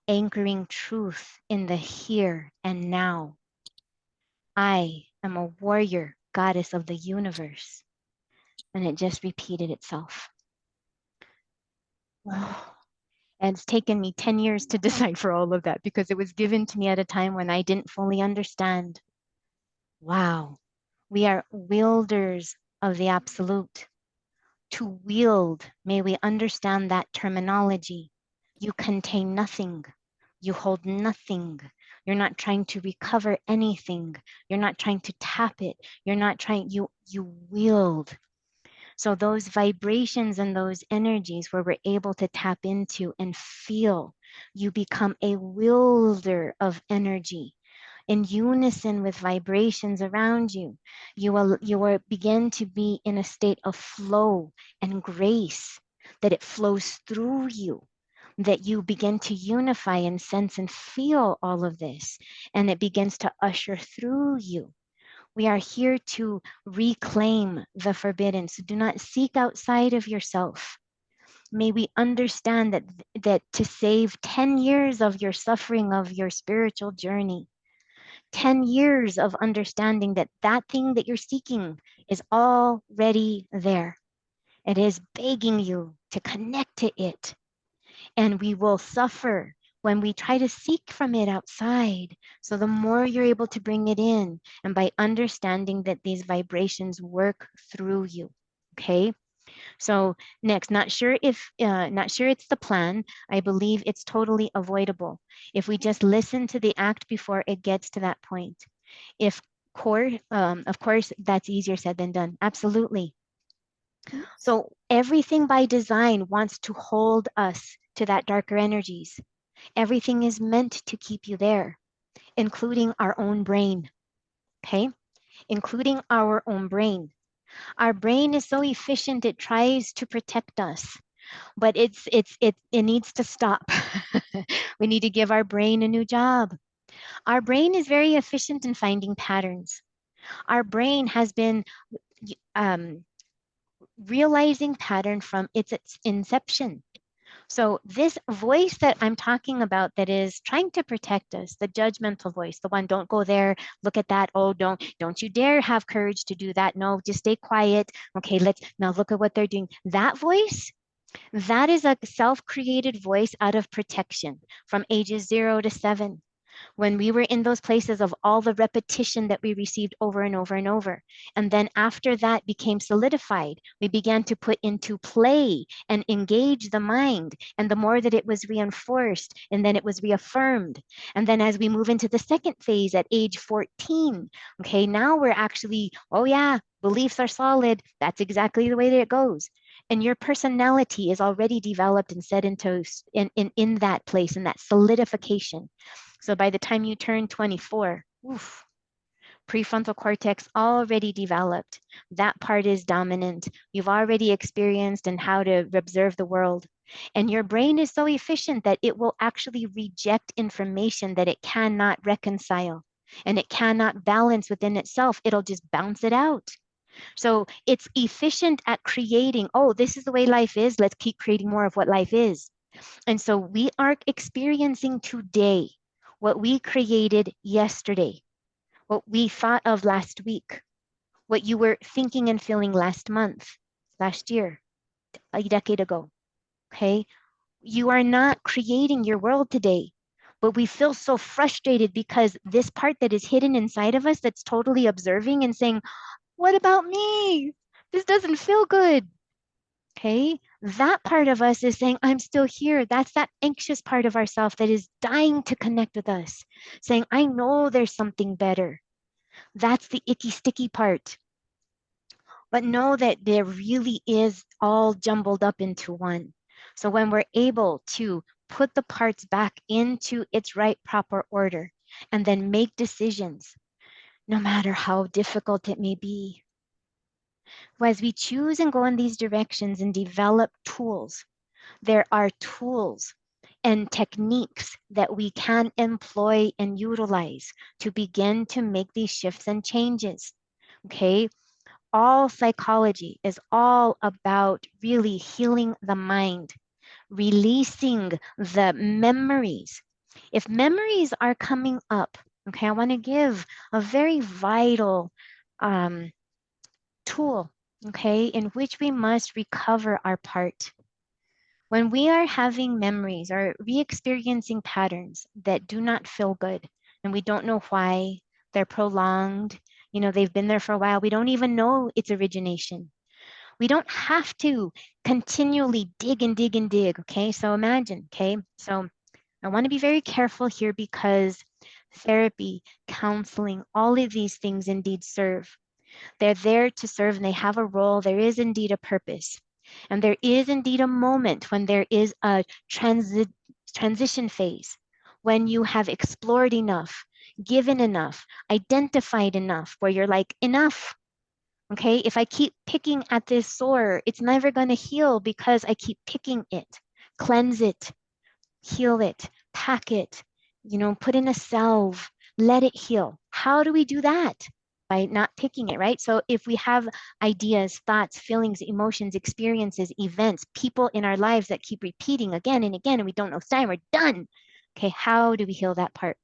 anchoring truth in the here and now. I am a warrior goddess of the universe. And it just repeated itself. Wow. And it's taken me 10 years to decipher all of that because it was given to me at a time when I didn't fully understand. Wow. We are wielders of the absolute. To wield, may we understand that terminology. You contain nothing. You hold nothing. You're not trying to recover anything. You're not trying to tap it. You're not trying, you wield. So those vibrations and those energies where we're able to tap into and feel, you become a wielder of energy in unison with vibrations around you. You will begin to be in a state of flow and grace, that it flows through you, that you begin to unify and sense and feel all of this, and it begins to usher through you. We are here to reclaim the forbidden. So do not seek outside of yourself. May we understand that to save 10 years of your suffering of your spiritual journey, 10 years of understanding that that thing that you're seeking is already there. It is begging you to connect to it. And we will suffer when we try to seek from it outside. So the more you're able to bring it in, and by understanding that these vibrations work through you. Okay. So next, not sure it's the plan. I believe it's totally avoidable if we just listen to the act before it gets to that point. If of course, that's easier said than done. Absolutely. So everything by design wants to hold us to that darker energies. Everything is meant to keep you there, including our own brain. Okay, including our own brain. Our brain is so efficient, it tries to protect us, but it needs to stop. We need to give our brain a new job. Our brain is very efficient in finding patterns. Our brain has been realizing pattern from its inception. So this voice that I'm talking about that is trying to protect us, the judgmental voice, the one, don't go there, look at that, oh, don't you dare have courage to do that. No, just stay quiet. Okay, let's now look at what they're doing. That voice, that is a self-created voice out of protection from ages 0 to 7. When we were in those places of all the repetition that we received over and over and over. And then after that became solidified, we began to put into play and engage the mind. And the more that it was reinforced, and then it was reaffirmed. And then as we move into the second phase at age 14, okay, now we're actually, oh yeah, beliefs are solid. That's exactly the way that it goes. And your personality is already developed and set into in that place, in that solidification. So by the time you turn 24, oof, prefrontal cortex already developed. That part is dominant. You've already experienced and how to observe the world. And your brain is so efficient that it will actually reject information that it cannot reconcile and it cannot balance within itself. It'll just bounce it out. So it's efficient at creating, oh, this is the way life is. Let's keep creating more of what life is. And so we are experiencing today what we created yesterday, what we thought of last week, what you were thinking and feeling last month, last year, a decade ago. Okay. You are not creating your world today, but we feel so frustrated because this part that is hidden inside of us that's totally observing and saying, what about me? This doesn't feel good. Okay, that part of us is saying, I'm still here. That's that anxious part of ourself that is dying to connect with us, saying, I know there's something better. That's the icky, sticky part. But know that there really is all jumbled up into one. So when we're able to put the parts back into its right, proper order, and then make decisions, no matter how difficult it may be, as we choose and go in these directions and develop tools, there are tools and techniques that we can employ and utilize to begin to make these shifts and changes. Okay, all psychology is all about really healing the mind, releasing the memories. If memories are coming up, okay, I want to give a very vital tool, okay, in which we must recover our part. When we are having memories or re-experiencing patterns that do not feel good and we don't know why, they're prolonged, they've been there for a while, we don't even know its origination. We don't have to continually dig and dig and dig, okay? So imagine, okay? So I want to be very careful here because therapy, counseling, all of these things indeed serve. They're there to serve and they have a role. There is indeed a purpose. And there is indeed a moment when there is a transition phase, when you have explored enough, given enough, identified enough, where you're like, enough. Okay, if I keep picking at this sore, it's never going to heal because I keep picking it. Cleanse it, heal it, pack it, put in a salve, let it heal. How do we do that? By not picking it, right? So if we have ideas, thoughts, feelings, emotions, experiences, events, people in our lives that keep repeating again and again, and we don't know time, we're done. Okay, how do we heal that part?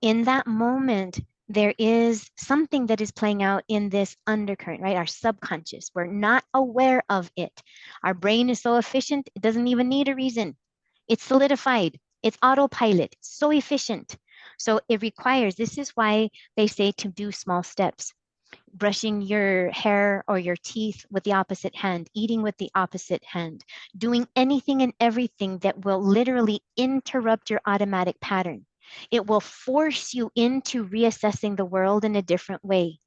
In that moment, there is something that is playing out in this undercurrent, right? Our subconscious. We're not aware of it. Our brain is so efficient, it doesn't even need a reason. It's solidified. It's autopilot, so efficient. So it requires, this is why they say to do small steps. Brushing your hair or your teeth with the opposite hand, eating with the opposite hand, doing anything and everything that will literally interrupt your automatic pattern. It will force you into reassessing the world in a different way.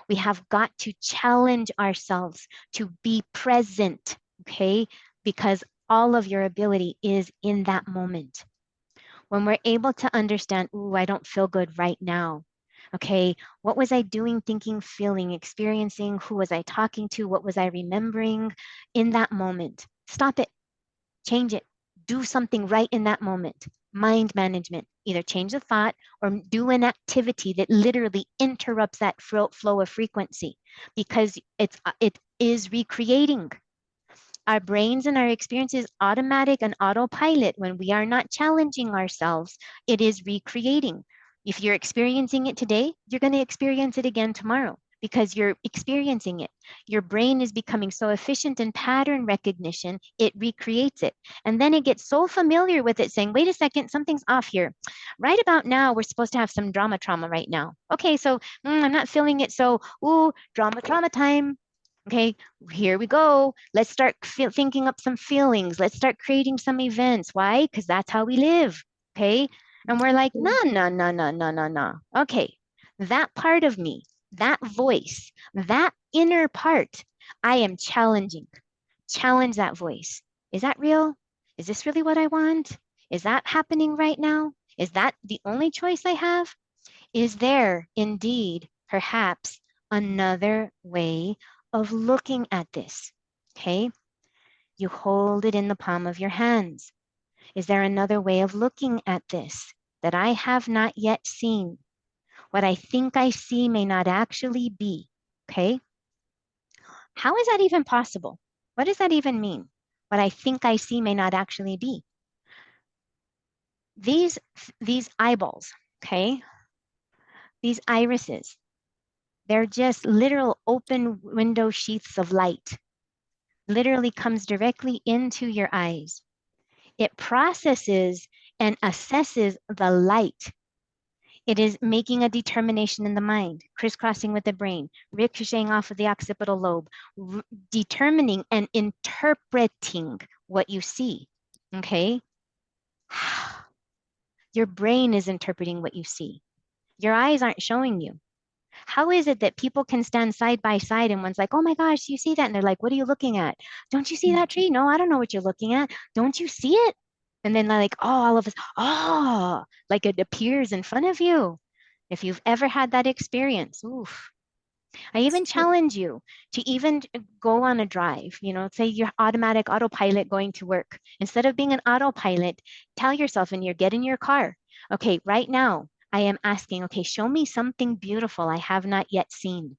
We have got to challenge ourselves to be present, okay? Because all of your ability is in that moment. When we're able to understand, ooh, I don't feel good right now. Okay, what was I doing, thinking, feeling, experiencing? Who was I talking to? What was I remembering in that moment? Stop it, change it, do something right in that moment. Mind management, either change the thought or do an activity that literally interrupts that flow of frequency because it is recreating. Our brains and our experiences automatic and autopilot when we are not challenging ourselves, it is recreating. If you're experiencing it today, you're going to experience it again tomorrow because you're experiencing it. Your brain is becoming so efficient in pattern recognition, it recreates it. And then it gets so familiar with it saying, wait a second, something's off here. Right about now, we're supposed to have some drama trauma right now. Okay, so I'm not feeling it. So, ooh, drama trauma time. Okay, here we go. Let's start thinking up some feelings. Let's start creating some events. Why? Because that's how we live. Okay. And we're like, no, no, no, no, no, no, no. Okay. That part of me, that voice, that inner part, I am challenging. Challenge that voice. Is that real? Is this really what I want? Is that happening right now? Is that the only choice I have? Is there indeed perhaps another way of looking at this? Okay, you hold it in the palm of your hands. Is there another way of looking at this that I have not yet seen? What I think I see may not actually be. Okay, how is that even possible? What does that even mean? What I think I see may not actually be. These eyeballs, okay, these irises, they're just literal open window sheaths of light. Literally comes directly into your eyes. It processes and assesses the light. It is making a determination in the mind, crisscrossing with the brain, ricocheting off of the occipital lobe, determining and interpreting what you see. Okay? Your brain is interpreting what you see. Your eyes aren't showing you. How is it that people can stand side by side and one's like, oh my gosh, you see that? And they're like, what are you looking at? Don't you see that tree? No, I don't know what you're looking at. Don't you see it? And then they're like, oh, all of us, oh, like it appears in front of you. If you've ever had that experience, oof, I even challenge you to even go on a drive, say you're automatic autopilot going to work. Instead of being an autopilot, tell yourself when you get in your car, okay, right now I am asking, okay, show me something beautiful I have not yet seen.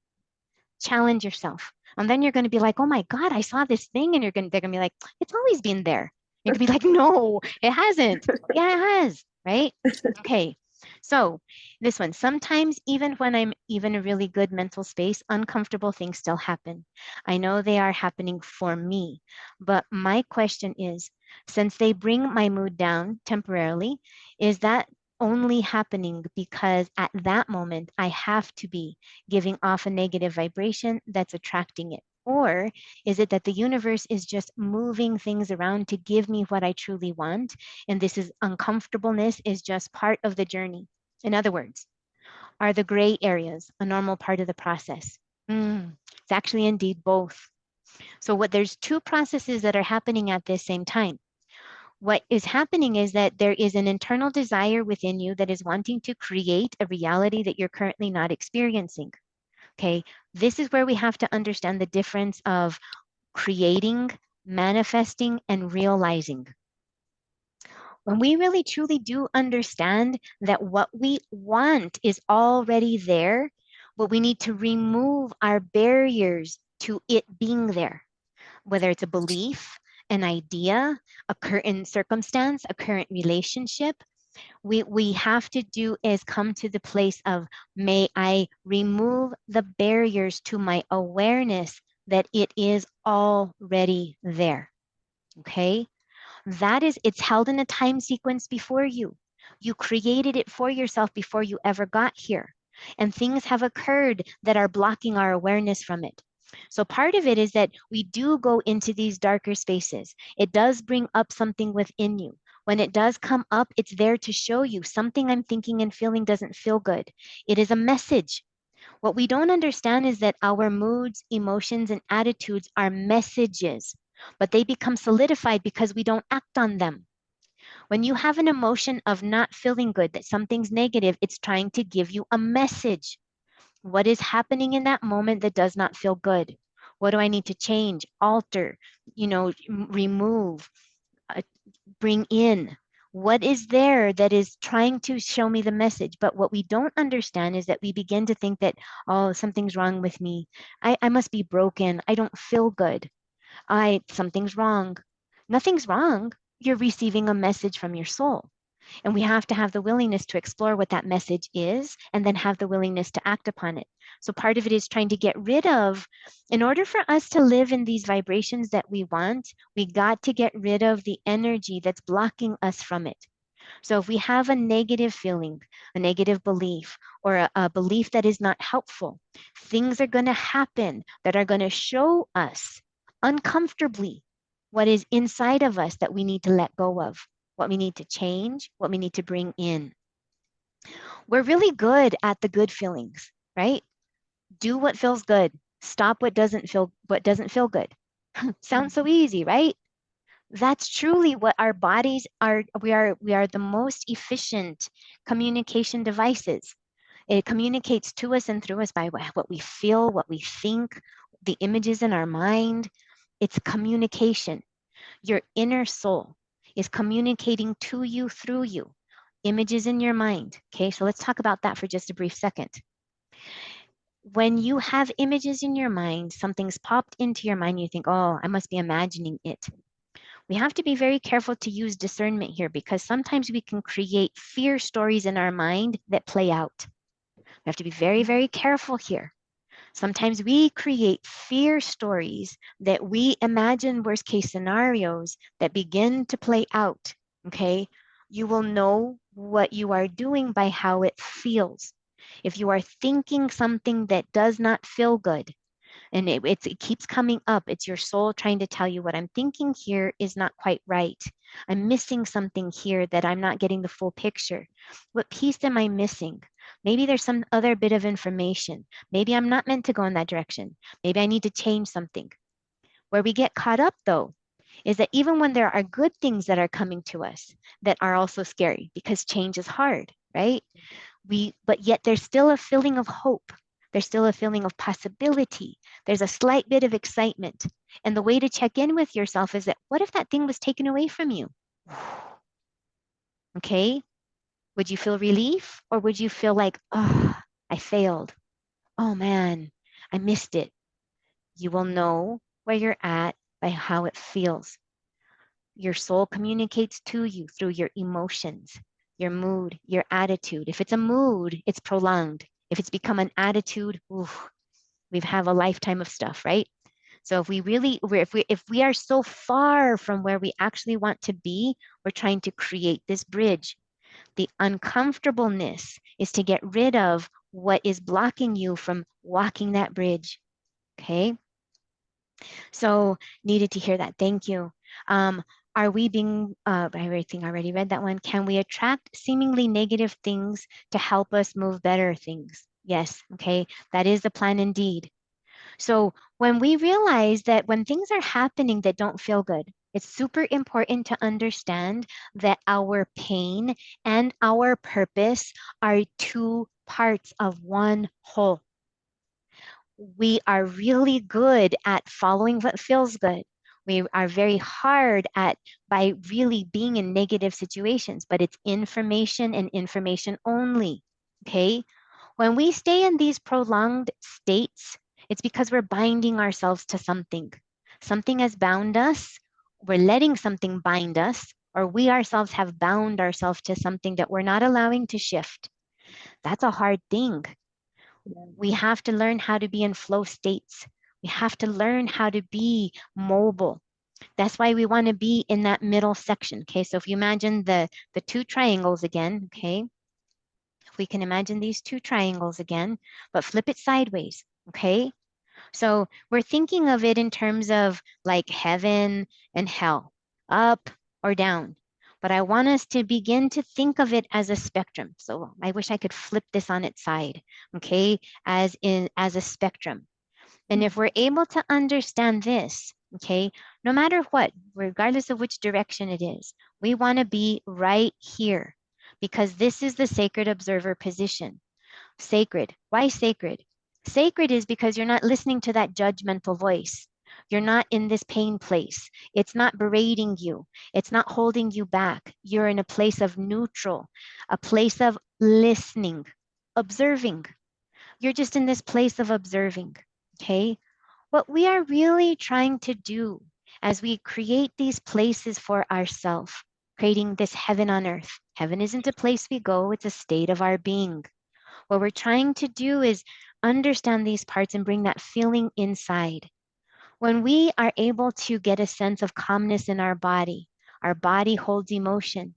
Challenge yourself. And then you're going to be like, oh my God, I saw this thing. And they're going to be like, it's always been there. You could be like, no, it hasn't. Yeah, it has, right? Okay. So this one, sometimes even when I'm even a really good mental space, uncomfortable things still happen. I know they are happening for me, but my question is, since they bring my mood down temporarily, is that only happening because at that moment I have to be giving off a negative vibration that's attracting it? Or is it that the universe is just moving things around to give me what I truly want? And this is uncomfortableness is just part of the journey. In other words, are the gray areas a normal part of the process? It's actually indeed both. So there's two processes that are happening at the same time. What is happening is that there is an internal desire within you that is wanting to create a reality that you're currently not experiencing. Okay, this is where we have to understand the difference of creating, manifesting, and realizing. When we really truly do understand that what we want is already there, but we need to remove our barriers to it being there, whether it's a belief, an idea, a current circumstance, a current relationship, we have to do is come to the place of, may I remove the barriers to my awareness that it is already there. Okay. That is, it's held in a time sequence before you. You created it for yourself before you ever got here. And things have occurred that are blocking our awareness from it. So part of it is that we do go into these darker spaces. It does bring up something within you. When it does come up, it's there to show you something I'm thinking and feeling doesn't feel good. It is a message. What we don't understand is that our moods, emotions, and attitudes are messages, but they become solidified because we don't act on them. When you have an emotion of not feeling good, that something's negative, it's trying to give you a message. What is happening in that moment that does not feel good? What do I need to change, alter, remove, uh, bring in? What is there that is trying to show me the message? But what we don't understand is that we begin to think that, oh, something's wrong with me. I must be broken. I don't feel good. Something's wrong. Nothing's wrong. You're receiving a message from your soul. And we have to have the willingness to explore what that message is and then have the willingness to act upon it. So part of it is trying to get rid of, in order for us to live in these vibrations that we want, we got to get rid of the energy that's blocking us from it. So if we have a negative feeling, a negative belief, or a belief that is not helpful, things are going to happen that are going to show us uncomfortably what is inside of us that we need to let go of, what we need to change, what we need to bring in. We're really good at the good feelings, right? Do what feels good. Stop what doesn't feel good. Sounds so easy, right? That's truly what our bodies are. We are the most efficient communication devices. It communicates to us and through us by what we feel, what we think, the images in our mind. It's communication. Your inner soul is communicating to you through you. Images in your mind. Okay, so let's talk about that for just a brief second. When you have images in your mind, something's popped into your mind, you think, oh, I must be imagining it. We have to be very careful to use discernment here because sometimes we can create fear stories in our mind that play out. We have to be very, very careful here. Sometimes we create fear stories that we imagine worst case scenarios that begin to play out. Okay. You will know what you are doing by how it feels. If you are thinking something that does not feel good, and it keeps coming up. It's your soul trying to tell you what I'm thinking here is not quite right. I'm missing something here that I'm not getting the full picture. What piece am I missing? Maybe there's some other bit of information. Maybe I'm not meant to go in that direction. Maybe I need to change something. Where we get caught up though, is that even when there are good things that are coming to us that are also scary because change is hard, right? But yet there's still a feeling of hope. There's still a feeling of possibility. There's a slight bit of excitement. And the way to check in with yourself is that, what if that thing was taken away from you? Okay. Would you feel relief, or would you feel like, oh, I failed? Oh man, I missed it. You will know where you're at by how it feels. Your soul communicates to you through your emotions, your mood, your attitude. If it's a mood, it's prolonged. If it's become an attitude, ooh, we've have a lifetime of stuff, right? So if we really, if we are so far from where we actually want to be, we're trying to create this bridge. The uncomfortableness is to get rid of what is blocking you from walking that bridge. Okay. So needed to hear that. Thank you. Are we being, I think I already read that one. Can we attract seemingly negative things to help us move better things? Yes. Okay. That is the plan indeed. So when we realize that when things are happening that don't feel good, it's super important to understand that our pain and our purpose are two parts of one whole. We are really good at following what feels good. We are very hard at by really being in negative situations, but it's information and information only. Okay. When we stay in these prolonged states, it's because we're binding ourselves to something. Something has bound us. We're letting something bind us, or we ourselves have bound ourselves to something that we're not allowing to shift. That's a hard thing. We have to learn how to be in flow states. We have to learn how to be mobile. That's why we want to be in that middle section. Okay, so if you imagine the two triangles again, okay, if we can imagine these two triangles again, but flip it sideways, okay? So we're thinking of it in terms of like heaven and hell, up or down. But I want us to begin to think of it as a spectrum. So I wish I could flip this on its side, okay, as a spectrum. And if we're able to understand this, okay, no matter what, regardless of which direction it is, we want to be right here because this is the sacred observer position. Sacred. Why sacred? Sacred is because you're not listening to that judgmental voice. You're not in this pain place. It's not berating you. It's not holding you back. You're in a place of neutral, a place of listening, observing. You're just in this place of observing. Okay. What we are really trying to do as we create these places for ourselves, creating this heaven on earth. Heaven isn't a place we go, it's a state of our being. What we're trying to do is understand these parts and bring that feeling inside. When we are able to get a sense of calmness in our body holds emotion.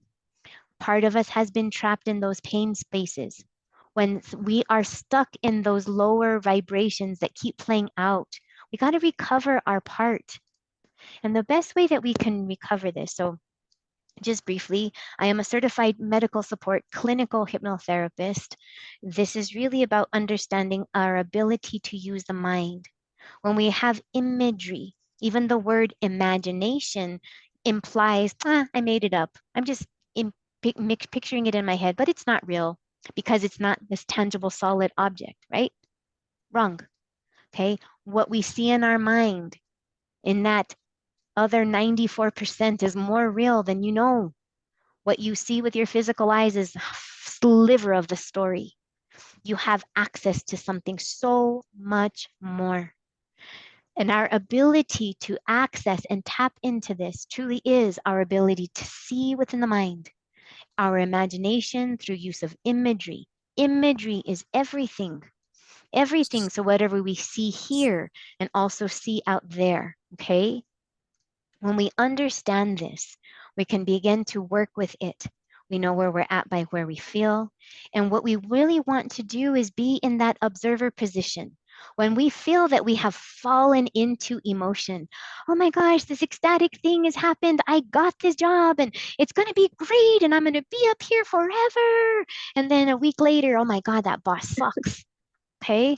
Part of us has been trapped in those pain spaces. When we are stuck in those lower vibrations that keep playing out, we got to recover our part. And the best way that we can recover this, so just briefly, I am a certified medical support clinical hypnotherapist. This is really about understanding our ability to use the mind. When we have imagery, even the word imagination implies, I made it up. I'm just picturing it in my head, but it's not real because it's not this tangible, solid object, right? Wrong. Okay. What we see in our mind, in that other 94% is more real than you know. What you see with your physical eyes is a sliver of the story. You have access to something so much more. And our ability to access and tap into this truly is our ability to see within the mind, our imagination through use of imagery. Imagery is everything, everything. So whatever we see here and also see out there, okay? When we understand this, we can begin to work with it. We know where we're at by where we feel. And what we really want to do is be in that observer position. When we feel that we have fallen into emotion, oh my gosh, this ecstatic thing has happened. I got this job and it's going to be great and I'm going to be up here forever. And then a week later, oh my God, that boss sucks. Okay.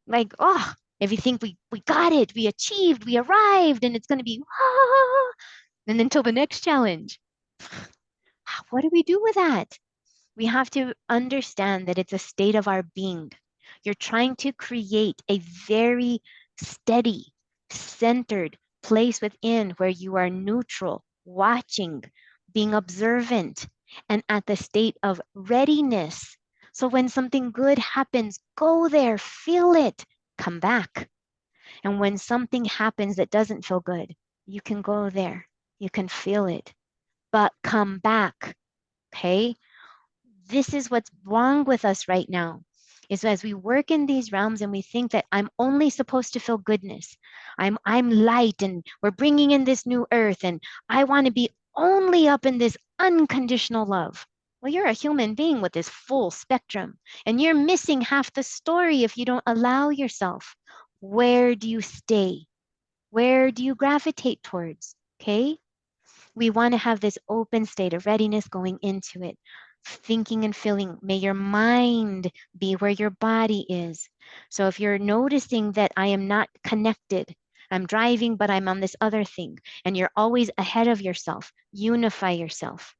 Like, oh, if you think we got it, we achieved, we arrived, and it's going to be, and until the next challenge. What do we do with that? We have to understand that it's a state of our being. You're trying to create a very steady, centered place within where you are neutral, watching, being observant, and at the state of readiness. So when something good happens, go there, feel it, come back. And when something happens that doesn't feel good, you can go there, you can feel it, but come back. Okay? This is what's wrong with us right now. Is as we work in these realms and we think that I'm only supposed to feel goodness. I'm light and we're bringing in this new earth and I want to be only up in this unconditional love. Well, you're a human being with this full spectrum and you're missing half the story if you don't allow yourself. Where do you stay? Where do you gravitate towards? Okay? We want to have this open state of readiness going into it, thinking and feeling. May your mind be where your body is. So if you're noticing that I am not connected, I'm driving, but I'm on this other thing, and you're always ahead of yourself, unify yourself.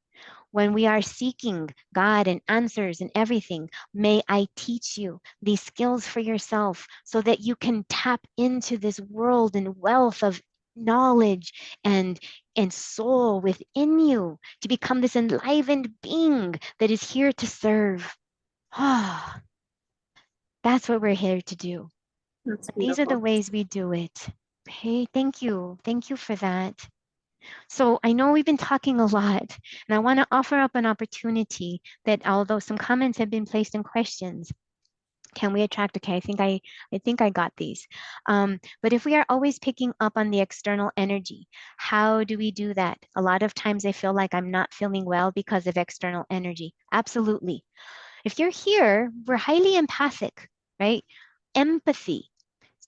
When we are seeking God and answers and everything, may I teach you these skills for yourself so that you can tap into this world and wealth of knowledge and soul within you to become this enlivened being that is here to serve. Ah, that's what we're here to do. That's These are the beautiful. ways we do it. Okay, thank you. Thank you for that. So I know we've been talking a lot, and I want to offer up an opportunity that although some comments have been placed in questions, can we attract? Okay, I think I got these. But if we are always picking up on the external energy, how do we do that? A lot of times I feel like I'm not feeling well because of external energy. Absolutely. If you're here, we're highly empathic, right? Empathy.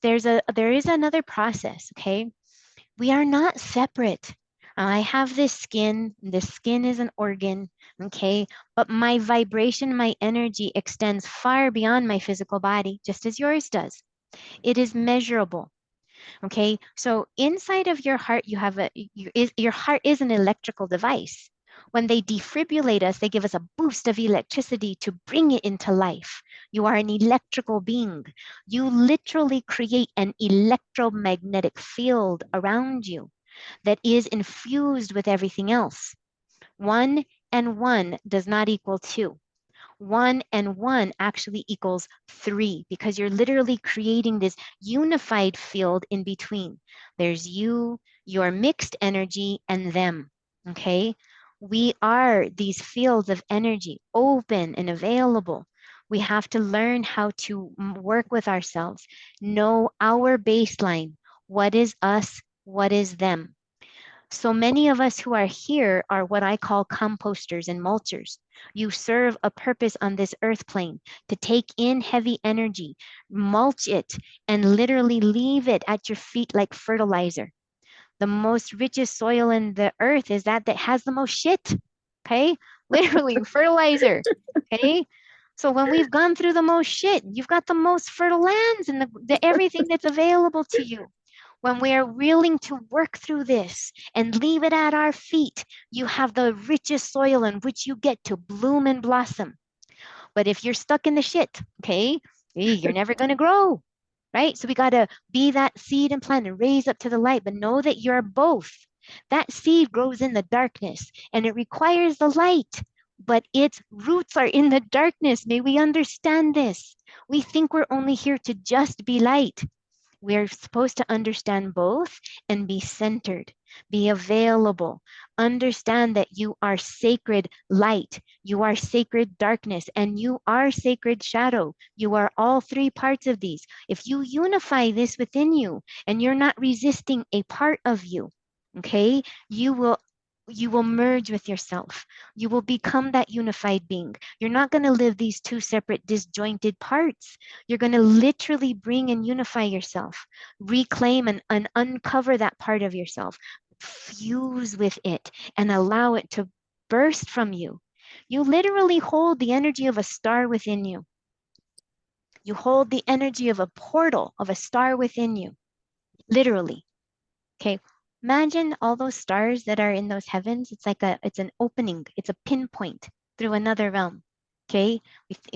There is another process, okay? We are not separate. I have this skin. This skin is an organ, okay? But my vibration, my energy extends far beyond my physical body, just as yours does. It is measurable. Okay, so inside of your heart, you have your heart is an electrical device. When they defibrillate us, they give us a boost of electricity to bring it into life. You are an electrical being. You literally create an electromagnetic field around you that is infused with everything else. One and one does not equal two. One and one actually equals three because you're literally creating this unified field in between. There's you, your mixed energy, and them. Okay? We are these fields of energy, open and available. We have to learn how to work with ourselves, know our baseline. What is us? What is them? So many of us who are here are what I call composters and mulchers. You serve a purpose on this earth plane to take in heavy energy, mulch it, and literally leave it at your feet like fertilizer. The most richest soil in the earth is that has the most shit. Okay? Literally fertilizer. Okay? So when we've gone through the most shit, you've got the most fertile lands and the everything that's available to you. When we are willing to work through this and leave it at our feet, you have the richest soil in which you get to bloom and blossom. But if you're stuck in the shit, okay, you're never going to grow, right? So we got to be that seed and plant and raise up to the light, but know that you're both. That seed grows in the darkness and it requires the light, but its roots are in the darkness. May we understand this. We think we're only here to just be light. We're supposed to understand both and be centered, be available. Understand that you are sacred light, you are sacred darkness, and you are sacred shadow. You are all three parts of these. If you unify this within you and you're not resisting a part of you, okay, you will merge with yourself. You will become that unified being. You're not going to live these two separate disjointed parts. You're going to literally bring and unify yourself, reclaim and uncover that part of yourself, fuse with it, and allow it to burst from you. You literally hold the energy of a star within you. You hold the energy of a portal of a star within you, literally. Okay. Imagine all those stars that are in those heavens. It's an opening, it's a pinpoint through another realm. Okay,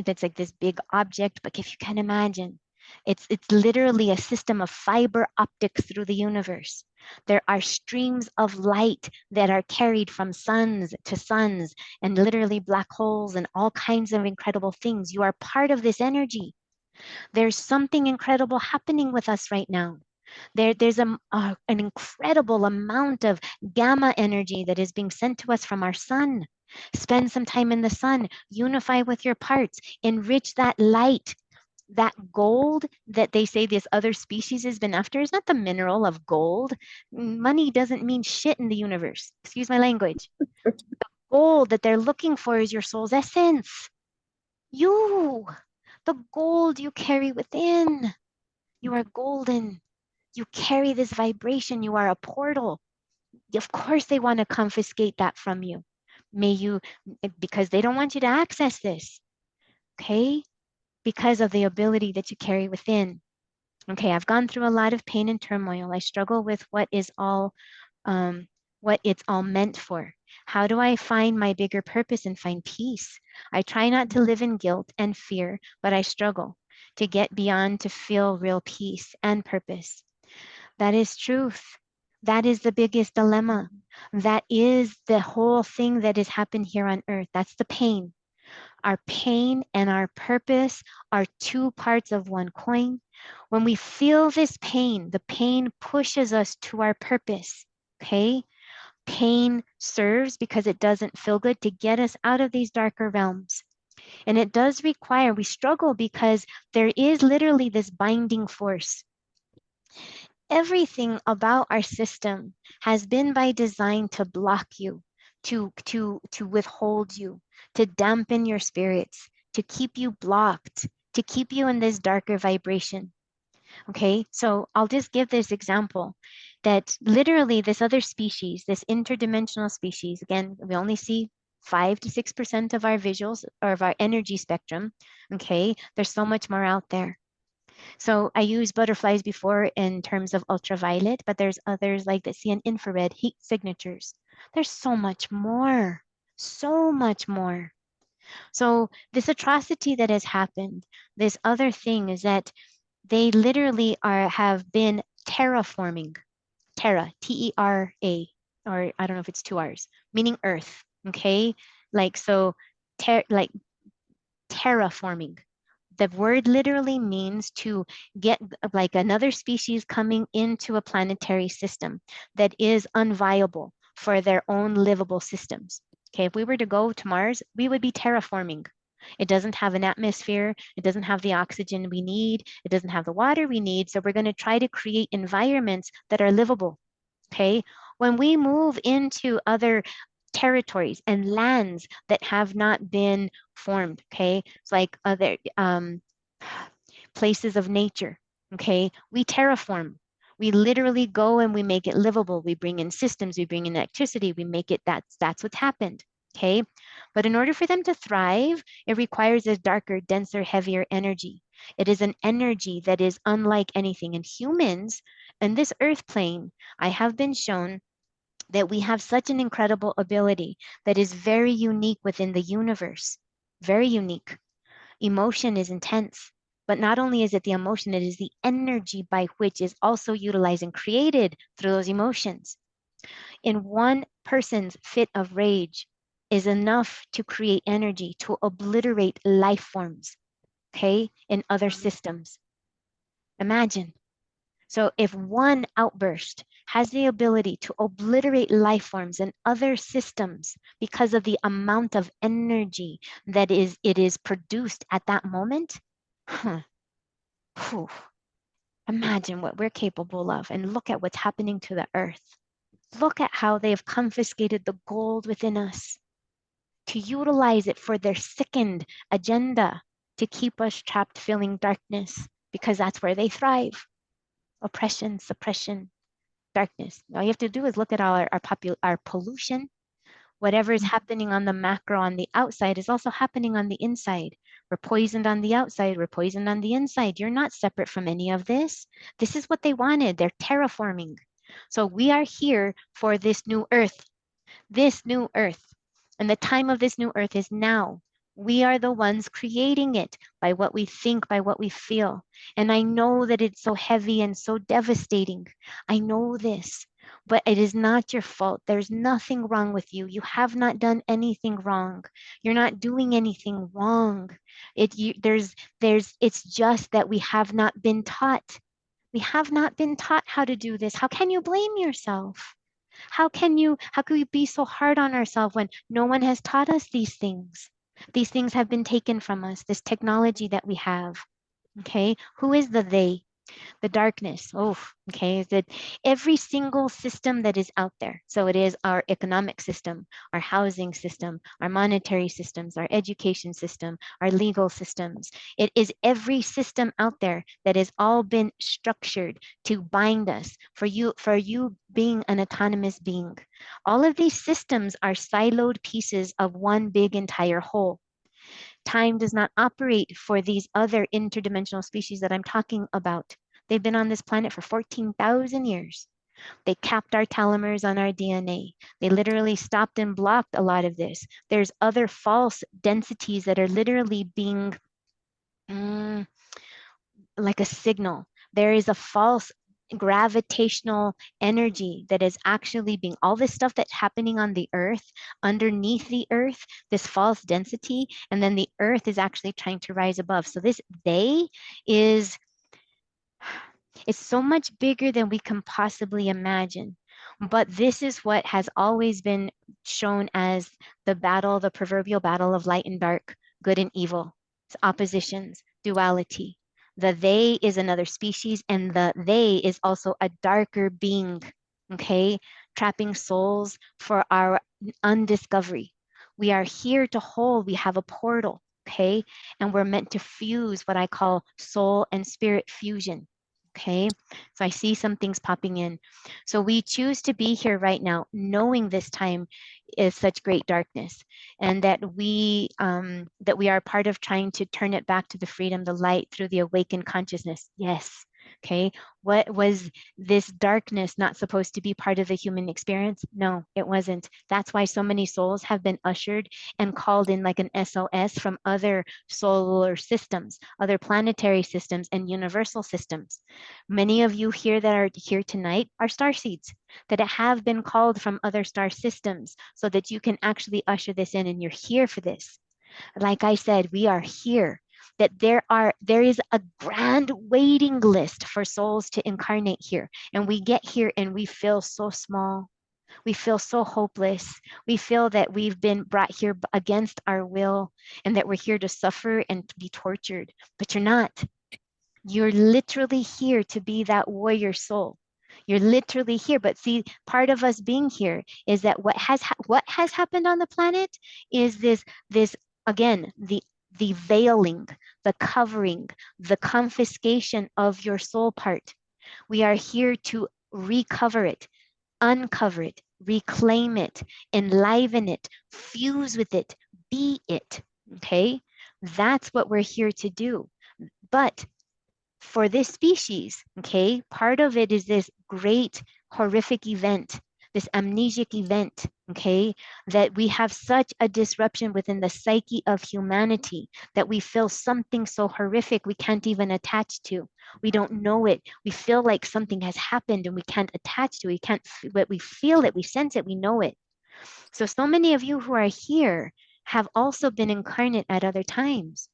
it's like this big object, but if you can imagine, it's literally a system of fiber optics through the universe. There are streams of light that are carried from suns to suns and literally black holes and all kinds of incredible things. You are part of this energy. There's something incredible happening with us right now. There's an incredible amount of gamma energy that is being sent to us from our sun. Spend some time in the sun, unify with your parts, enrich that light. That gold that they say this other species has been after is not the mineral of gold. Money doesn't mean shit in the universe. Excuse my language. Gold that they're looking for is your soul's essence. You, the gold you carry within. You are golden. You carry this vibration. You are a portal. Of course, they want to confiscate that from you. May you, because they don't want you to access this. Okay? Because of the ability that you carry within. Okay, I've gone through a lot of pain and turmoil. I struggle with what it's all meant for. How do I find my bigger purpose and find peace? I try not to live in guilt and fear, but I struggle to get beyond to feel real peace and purpose. That is truth. That is the biggest dilemma. That is the whole thing that has happened here on earth. That's the pain. Our pain and our purpose are two parts of one coin. When we feel this pain, the pain pushes us to our purpose. Okay? Pain serves because it doesn't feel good to get us out of these darker realms. And it does require, we struggle because there is literally this binding force. Everything about our system has been by design to block you, to withhold you, to dampen your spirits, to keep you blocked, to keep you in this darker vibration. Okay, so I'll just give this example that literally this other species, this interdimensional species, again, we only see 5 to 6% of our visuals or of our energy spectrum. Okay, there's so much more out there. So I use butterflies before in terms of ultraviolet, but there's others like that see an infrared heat signatures. There's so much more, so much more. So this atrocity that has happened, this other thing is that they literally have been terraforming. Terra, T-E-R-A, or I don't know if it's two R's, meaning earth. Okay, like so, like terraforming. The word literally means to get like another species coming into a planetary system that is unviable for their own livable systems. Okay, if we were to go to Mars, we would be terraforming. It doesn't have an atmosphere. It doesn't have the oxygen we need. It doesn't have the water we need. So we're going to try to create environments that are livable. Okay, when we move into other territories and lands that have not been formed, okay, it's like other places of nature, okay, we terraform. We literally go and we make it livable. We bring in systems, we bring in electricity, we make it, that's what's happened, okay? But in order for them to thrive, it requires a darker, denser, heavier energy. It is an energy that is unlike anything. And humans in this earth plane, I have been shown that we have such an incredible ability that is very unique within the universe, very unique. Emotion is intense, but not only is it the emotion, it is the energy by which is also utilized and created through those emotions. In one person's fit of rage is enough to create energy to obliterate life forms, okay, in other systems. Imagine. So if one outburst has the ability to obliterate life forms in other systems because of the amount of energy that it is produced at that moment, imagine what we're capable of and look at what's happening to the earth. Look at how they have confiscated the gold within us to utilize it for their sickened agenda to keep us trapped feeling darkness because that's where they thrive. Oppression, suppression, darkness. All you have to do is look at our pollution. Whatever is happening on the macro on the outside is also happening on the inside. We're poisoned on the outside, we're poisoned on the inside. You're not separate from any of this. This is what they wanted. They're terraforming. So we are here for this new earth, this new earth. And the time of this new earth is now. We are the ones creating it by what we think, by what we feel. And I know that it's so heavy and so devastating. I know this, but it is not your fault. There's nothing wrong with you. You have not done anything wrong. You're not doing anything wrong. It's just that we have not been taught. We have not been taught how to do this. How can you blame yourself? How can we be so hard on ourselves when no one has taught us these things? These things have been taken from us, this technology that we have. Okay, who is the they? The darkness. Oh, okay. Is that every single system that is out there? So it is our economic system, our housing system, our monetary systems, our education system, our legal systems. It is every system out there that has all been structured to bind us for you being an autonomous being. All of these systems are siloed pieces of one big entire whole. Time does not operate for these other interdimensional species that I'm talking about. They've been on this planet for 14,000 years. They capped our telomeres on our DNA. They literally stopped and blocked a lot of this. There's other false densities that are literally being like a signal. There is a false gravitational energy that is actually being, all this stuff that's happening on the earth, underneath the earth, this false density, and then the earth is actually trying to rise above. So this they is, it's so much bigger than we can possibly imagine. But this is what has always been shown as the battle, the proverbial battle of light and dark, good and evil. It's oppositions, duality. The they is another species, and the they is also a darker being, okay? Trapping souls for our undiscovery. We are here to hold, we have a portal, okay? And we're meant to fuse what I call soul and spirit fusion. Okay, so I see some things popping in. So we choose to be here right now, knowing this time is such great darkness, and that we are part of trying to turn it back to the freedom, the light through the awakened consciousness. Yes. Okay, what was this darkness not supposed to be part of the human experience? No, it wasn't. That's why so many souls have been ushered and called in like an SOS from other solar systems, other planetary systems, and universal systems. Many of you here that are here tonight are star seeds that have been called from other star systems so that you can actually usher this in, and you're here for this. Like I said, we are here. That there is a grand waiting list for souls to incarnate here. And we get here and we feel so small. We feel so hopeless. We feel that we've been brought here against our will and that we're here to suffer and to be tortured. But you're not. You're literally here to be that warrior soul. You're literally here. But see, part of us being here is that what has happened on the planet is this again, the veiling, the covering, the confiscation of your soul part. We are here to recover it, uncover it, reclaim it, enliven it, fuse with it, be it. Okay? That's what we're here to do. But for this species, okay, part of it is this great horrific event, this amnesic event, okay, that we have such a disruption within the psyche of humanity that we feel something so horrific we can't even attach to. We don't know it. We feel like something has happened and we can't attach to it. We can't, but we feel it, we sense it, we know it. So many of you who are here have also been incarnate at other times.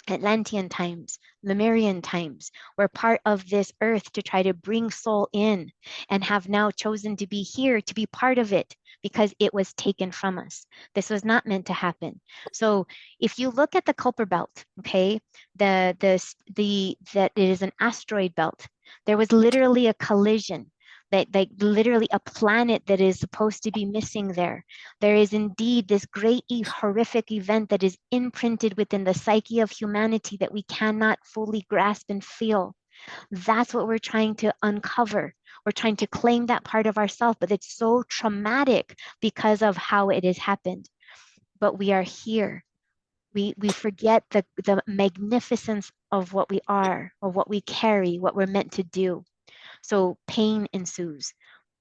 Atlantean times, Lemurian times. We're part of this earth to try to bring soul in and have now chosen to be here to be part of it because it was taken from us. This was not meant to happen. So if you look at the Kuiper belt, okay, that it is an asteroid belt. There was literally a collision that like literally a planet that is supposed to be missing there. There is indeed this great horrific event that is imprinted within the psyche of humanity that we cannot fully grasp and feel. That's what we're trying to uncover. We're trying to claim that part of ourselves, but it's so traumatic because of how it has happened. But we are here. We forget the magnificence of what we are, or what we carry, what we're meant to do. So pain ensues.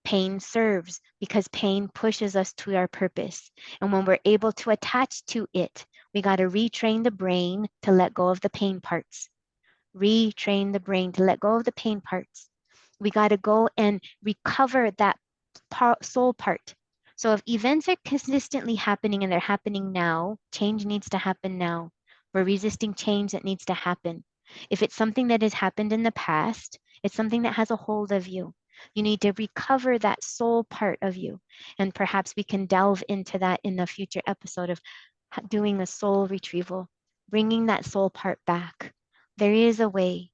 Pain serves because pain pushes us to our purpose. And when we're able to attach to it, We got to retrain the brain to let go of the pain parts. Retrain the brain to let go of the pain parts. We got to go and recover that soul part. So if events are consistently happening and they're happening now, change needs to happen now. We're resisting change that needs to happen. If it's something that has happened in the past, it's something that has a hold of you. You need to recover that soul part of you. And perhaps we can delve into that in a future episode of doing a soul retrieval, bringing that soul part back. There is a way.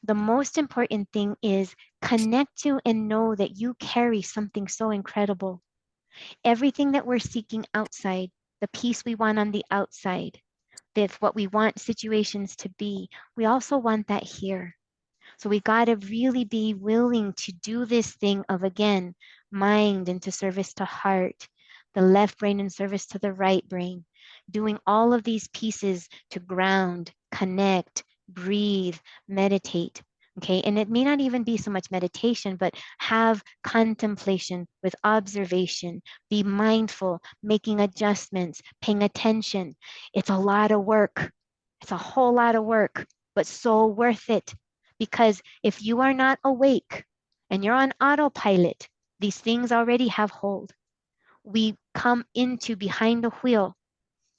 The most important thing is connect to and know that you carry something so incredible. Everything that we're seeking outside, the peace we want on the outside, that's what we want situations to be, we also want that here. So we got to really be willing to do this thing of, again, mind into service to heart, the left brain in service to the right brain, doing all of these pieces to ground, connect, breathe, meditate. Okay, and it may not even be so much meditation, but have contemplation with observation, be mindful, making adjustments, paying attention. It's a lot of work. It's a whole lot of work, but so worth it. Because if you are not awake and you're on autopilot, these things already have hold. We come into behind the wheel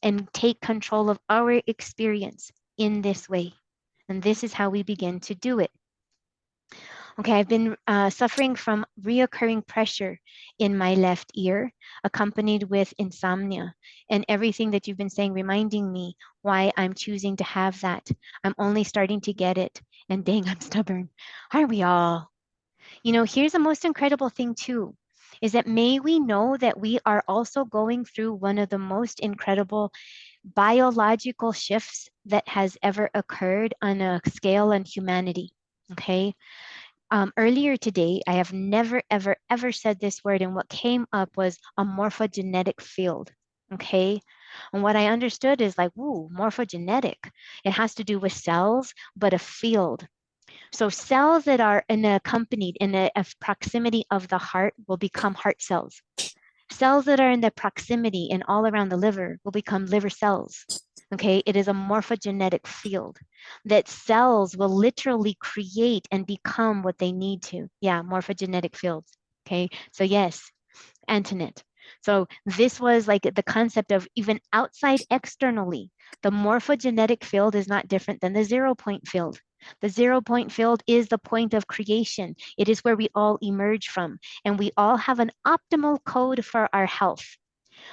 and take control of our experience in this way. And this is how we begin to do it. Okay, I've been suffering from reoccurring pressure in my left ear, accompanied with insomnia, and everything that you've been saying, reminding me why I'm choosing to have that. I'm only starting to get it, and dang, I'm stubborn. Aren't we all? You know, here's the most incredible thing too, is that may we know that we are also going through one of the most incredible biological shifts that has ever occurred on a scale in humanity, okay? Earlier today, I have never, ever, ever said this word, and what came up was a morphogenetic field. Okay. And what I understood is like, ooh, morphogenetic. It has to do with cells, but a field. So cells that are accompanied in a proximity of the heart will become heart cells. Cells that are in the proximity and all around the liver will become liver cells. Okay, it is a morphogenetic field that cells will literally create and become what they need to. Yeah, morphogenetic fields. Okay, so yes, Antoinette. So this was like the concept of even outside externally, the morphogenetic field is not different than the 0 point field. The 0 point field is the point of creation. It is where we all emerge from, and we all have an optimal code for our health.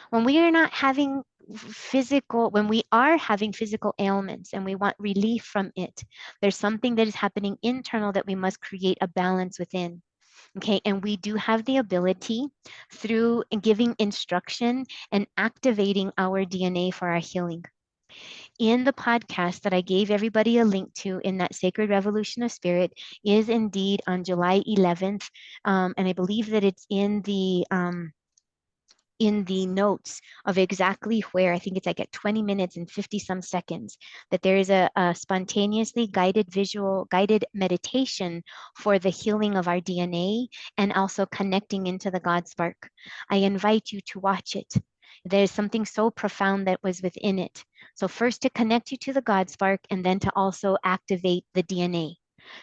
When we are not having when we are having physical ailments and we want relief from it, there's something that is happening internal that we must create a balance within. Okay, and we do have the ability through giving instruction and activating our DNA for our healing. In the podcast that I gave everybody a link to in that Sacred Revolution of Spirit is indeed on July 11th. And I believe that it's in the notes of exactly where, I think it's like at 20 minutes and 50 some seconds, that there is a spontaneously guided meditation for the healing of our DNA and also connecting into the God spark. I invite you to watch it. There's something so profound that was within it. So first to connect you to the God spark and then to also activate the DNA.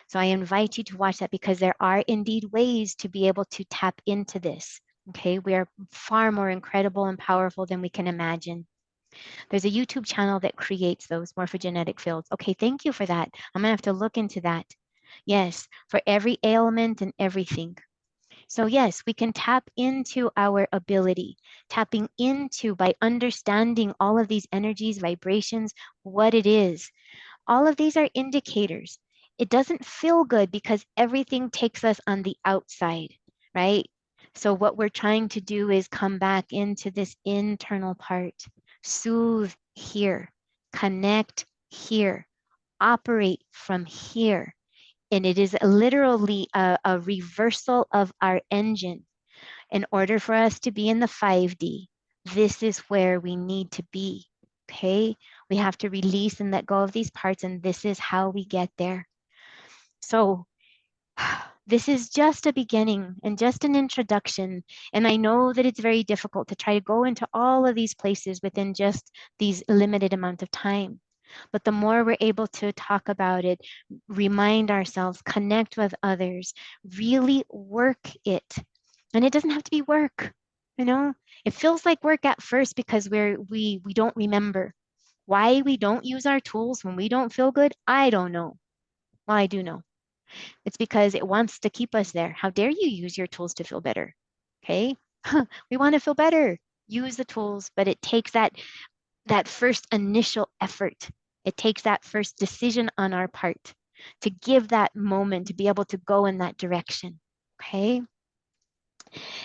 So I invite you to watch that because there are indeed ways to be able to tap into this. Okay, we are far more incredible and powerful than we can imagine. There's a YouTube channel that creates those morphogenetic fields. Okay, thank you for that. I'm gonna have to look into that. Yes, for every ailment and everything. So yes, we can tap into our ability, tapping into by understanding all of these energies, vibrations, what it is. All of these are indicators. It doesn't feel good because everything takes us on the outside, right? So what we're trying to do is come back into this internal part, soothe here, connect here, operate from here. And it is literally a reversal of our engine. In order for us to be in the 5D, this is where we need to be, okay? We have to release and let go of these parts, and this is how we get there. So This is just a beginning and just an introduction. And I know that it's very difficult to try to go into all of these places within just these limited amount of time. But the more we're able to talk about it, remind ourselves, connect with others, really work it. And it doesn't have to be work, you know? It feels like work at first because we don't remember. Why we don't use our tools when we don't feel good, I don't know. Well, I do know. It's because it wants to keep us there. How dare you use your tools to feel better? Okay? We want to feel better. Use the tools, but it takes that first initial effort. It takes that first decision on our part to give that moment to be able to go in that direction. Okay?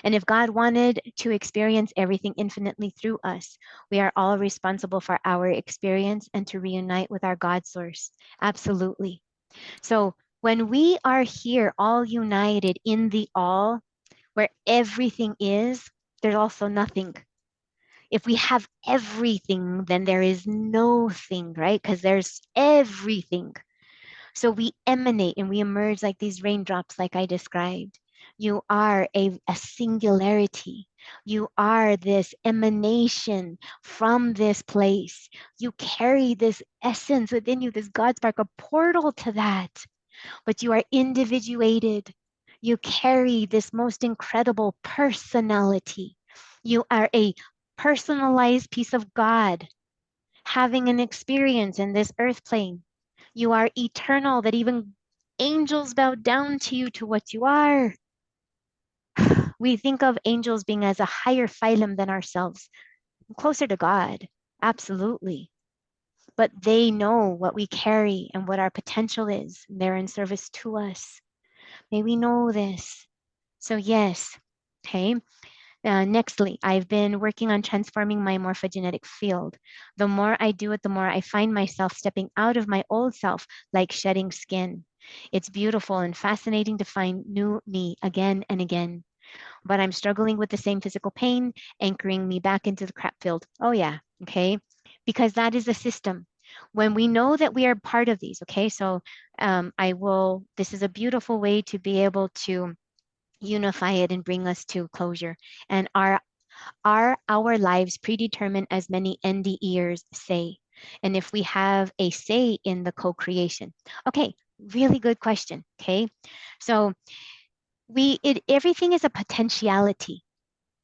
And if God wanted to experience everything infinitely through us, we are all responsible for our experience and to reunite with our God source. Absolutely. So when we are here all united in the all, where everything is, there's also nothing. If we have everything, then there is no thing, right? Because there's everything. So we emanate and we emerge like these raindrops, like I described. You are a singularity. You are this emanation from this place. You carry this essence within you, this God spark, a portal to that. But you are individuated. You carry this most incredible personality. You are a personalized piece of God having an experience in this earth plane. You are eternal, that even angels bow down to you, to what you are. We think of angels being as a higher phylum than ourselves, closer to God, absolutely. But they know what we carry and what our potential is. They're in service to us. May we know this. So yes, okay. Nextly, I've been working on transforming my morphogenetic field. The more I do it, the more I find myself stepping out of my old self, like shedding skin. It's beautiful and fascinating to find new me again and again. But I'm struggling with the same physical pain, anchoring me back into the crap field. Oh, yeah, okay? Because that is the system. When we know that we are part of these, okay? So this is a beautiful way to be able to unify it and bring us to closure. And are our lives predetermined, as many NDEers say? And if we have a say in the co-creation? Okay, really good question. Okay, so everything is a potentiality.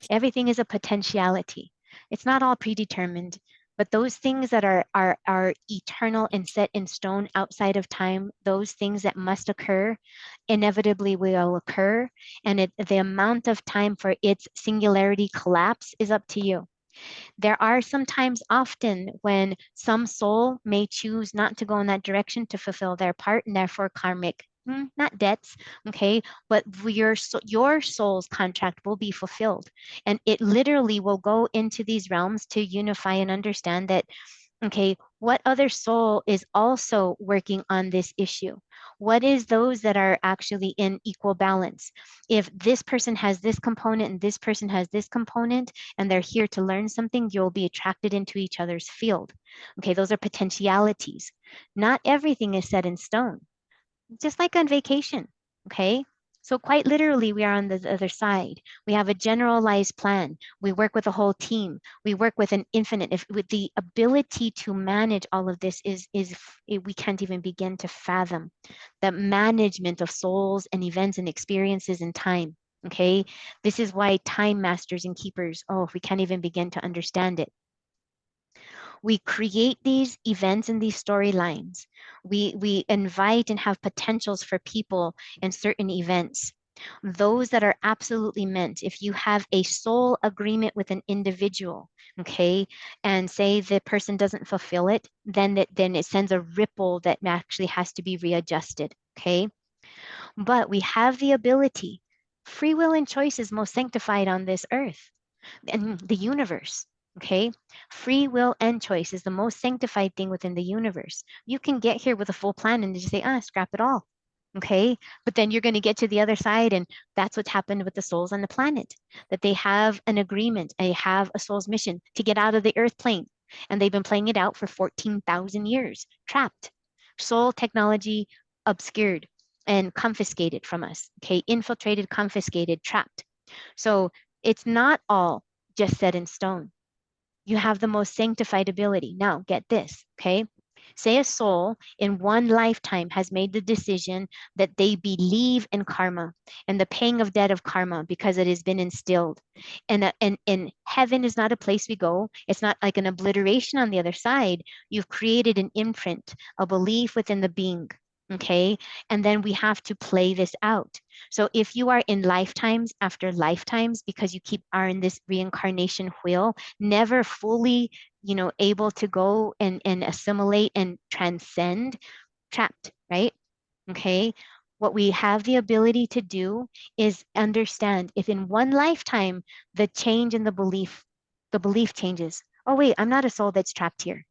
Everything is a potentiality. It's not all predetermined, but those things that are eternal and set in stone outside of time, those things that must occur, inevitably will occur. And the amount of time for its singularity collapse is up to you. There are sometimes often when some soul may choose not to go in that direction to fulfill their part, and therefore karmic, not debts, okay, but your soul's contract will be fulfilled. And it literally will go into these realms to unify and understand that, okay, what other soul is also working on this issue? What is those that are actually in equal balance? If this person has this component and this person has this component, and they're here to learn something, you'll be attracted into each other's field. Okay, those are potentialities. Not everything is set in stone, just like on vacation. Okay. So quite literally, we are on the other side. We have a generalized plan. We work with a whole team. We work with an infinite. If with the ability to manage all of this we can't even begin to fathom the management of souls and events and experiences and time. Okay, this is why time masters and keepers. Oh, we can't even begin to understand it. We create these events and these storylines. We invite and have potentials for people in certain events. Those that are absolutely meant, if you have a soul agreement with an individual, okay, and say the person doesn't fulfill it, then it sends a ripple that actually has to be readjusted, okay? But we have the ability. Free will and choice is most sanctified on this earth and the universe. Okay, free will and choice is the most sanctified thing within the universe. You can get here with a full plan and just say, scrap it all. Okay, but then you're going to get to the other side, and that's what's happened with the souls on the planet, that they have an agreement, they have a soul's mission to get out of the earth plane, and they've been playing it out for 14,000 years, trapped. Soul technology obscured. and confiscated from us. Okay, infiltrated, confiscated, trapped. So it's not all just set in stone. You have the most sanctified ability. Now, get this, okay? Say a soul in one lifetime has made the decision that they believe in karma and the paying of debt of karma because it has been instilled. And heaven is not a place we go. It's not like an obliteration on the other side. You've created an imprint, a belief within the being. Okay. And then we have to play this out. So if you are in lifetimes after lifetimes because you are in this reincarnation wheel, never fully, able to go and assimilate and transcend, trapped, right? Okay. What we have the ability to do is understand if in one lifetime, the belief changes. Oh, wait, I'm not a soul that's trapped here.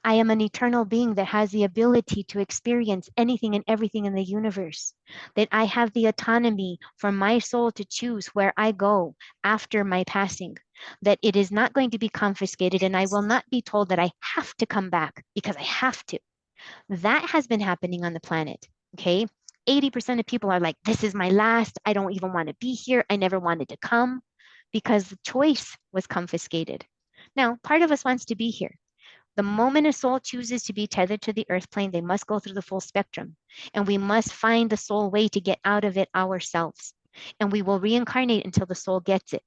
I am an eternal being that has the ability to experience anything and everything in the universe. That I have the autonomy for my soul to choose where I go after my passing. That it is not going to be confiscated and I will not be told that I have to come back because I have to. That has been happening on the planet. Okay. 80% of people are like, this is my last. I don't even want to be here. I never wanted to come because the choice was confiscated. Now, part of us wants to be here. The moment a soul chooses to be tethered to the earth plane, they must go through the full spectrum. And we must find the soul way to get out of it ourselves. And we will reincarnate until the soul gets it.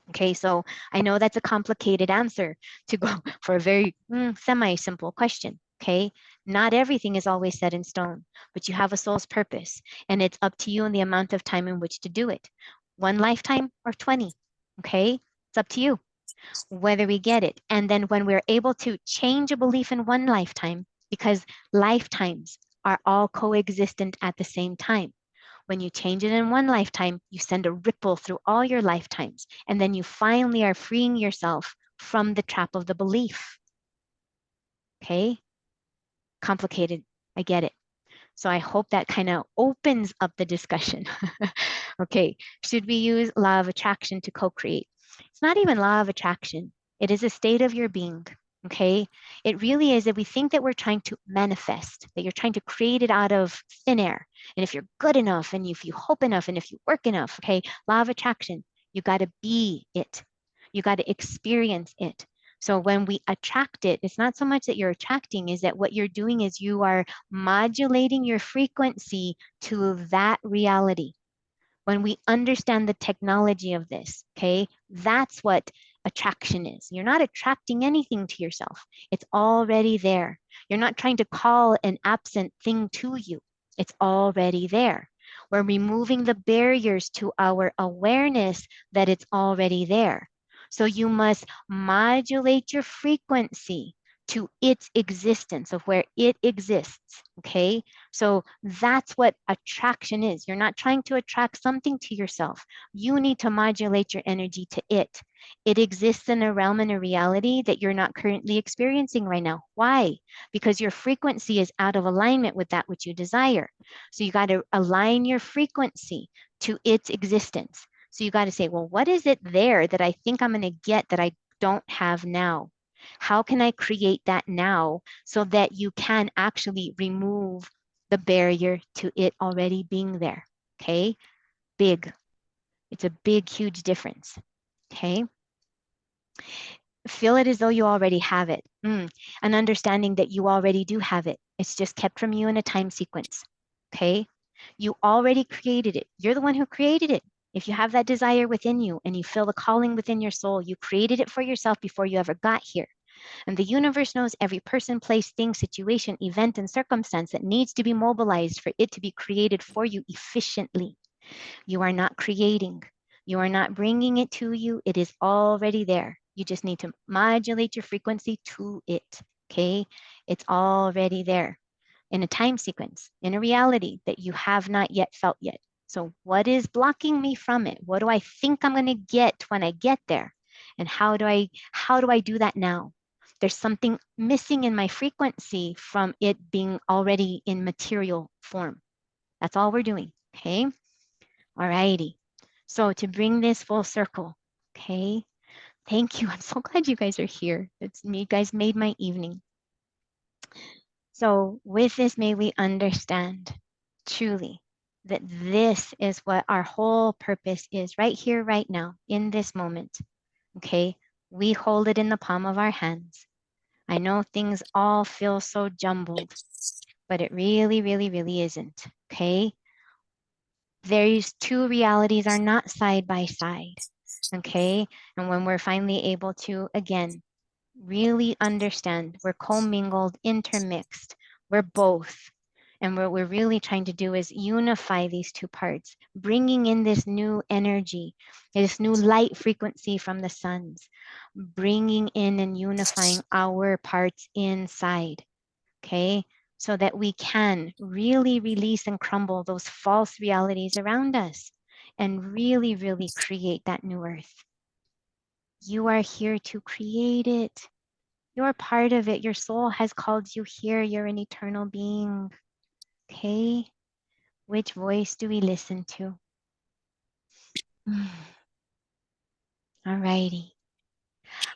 Okay, so I know that's a complicated answer to go for a very semi-simple question. Okay, not everything is always set in stone, but you have a soul's purpose, and it's up to you and the amount of time in which to do it. One lifetime or 20. Okay, it's up to you whether we get it. And then when we're able to change a belief in one lifetime, because lifetimes are all coexistent at the same time. When you change it in one lifetime, you send a ripple through all your lifetimes. And then you finally are freeing yourself from the trap of the belief. Okay? Complicated. I get it. So I hope that kind of opens up the discussion. Okay, should we use law of attraction to co-create? It's not even law of attraction. It is a state of your being. Okay, it really is that we think that we're trying to manifest, that you're trying to create it out of thin air. And if you're good enough, and if you hope enough, and if you work enough, okay, law of attraction, you got to be it. You got to experience it. So when we attract it, it's not so much that you're attracting, is that what you're doing is you are modulating your frequency to that reality. When we understand the technology of this, okay, that's what attraction is. You're not attracting anything to yourself. It's already there. You're not trying to call an absent thing to you. It's already there. We're removing the barriers to our awareness that it's already there. So you must modulate your frequency to its existence of where it exists, okay? So that's what attraction is. You're not trying to attract something to yourself. You need to modulate your energy to it. It exists in a realm and a reality that you're not currently experiencing right now. Why? Because your frequency is out of alignment with that which you desire. So you got to align your frequency to its existence. So you got to say, well, what is it there that I think I'm going to get that I don't have now? How can I create that now so that you can actually remove the barrier to it already being there? Okay, big. It's a big, huge difference. Okay, feel it as though you already have it. An understanding that you already do have it. It's just kept from you in a time sequence. Okay, you already created it. You're the one who created it. If you have that desire within you and you feel the calling within your soul, you created it for yourself before you ever got here. And the universe knows every person, place, thing, situation, event, and circumstance that needs to be mobilized for it to be created for you efficiently. You are not creating. You are not bringing it to you. It is already there. You just need to modulate your frequency to it. Okay? It's already there in a time sequence, in a reality that you have not yet felt yet. So what is blocking me from it? What do I think I'm going to get when I get there? And how do I do that now? There's something missing in my frequency from it being already in material form. That's all we're doing, okay? All righty. So to bring this full circle, okay? Thank you. I'm so glad you guys are here. You guys made my evening. So with this, may we understand truly, that this is what our whole purpose is right here, right now, in this moment. Okay? We hold it in the palm of our hands. I know things all feel so jumbled, but it really, really, really isn't. Okay? These two realities are not side by side. Okay? And when we're finally able to, again, really understand we're commingled, intermixed, we're both. And what we're really trying to do is unify these two parts, bringing in this new energy, this new light frequency from the suns, bringing in and unifying our parts inside, okay? So that we can really release and crumble those false realities around us and really, really create that new earth. You are here to create it. You're part of it. Your soul has called you here. You're an eternal being. Okay? Which voice do we listen to? Alrighty.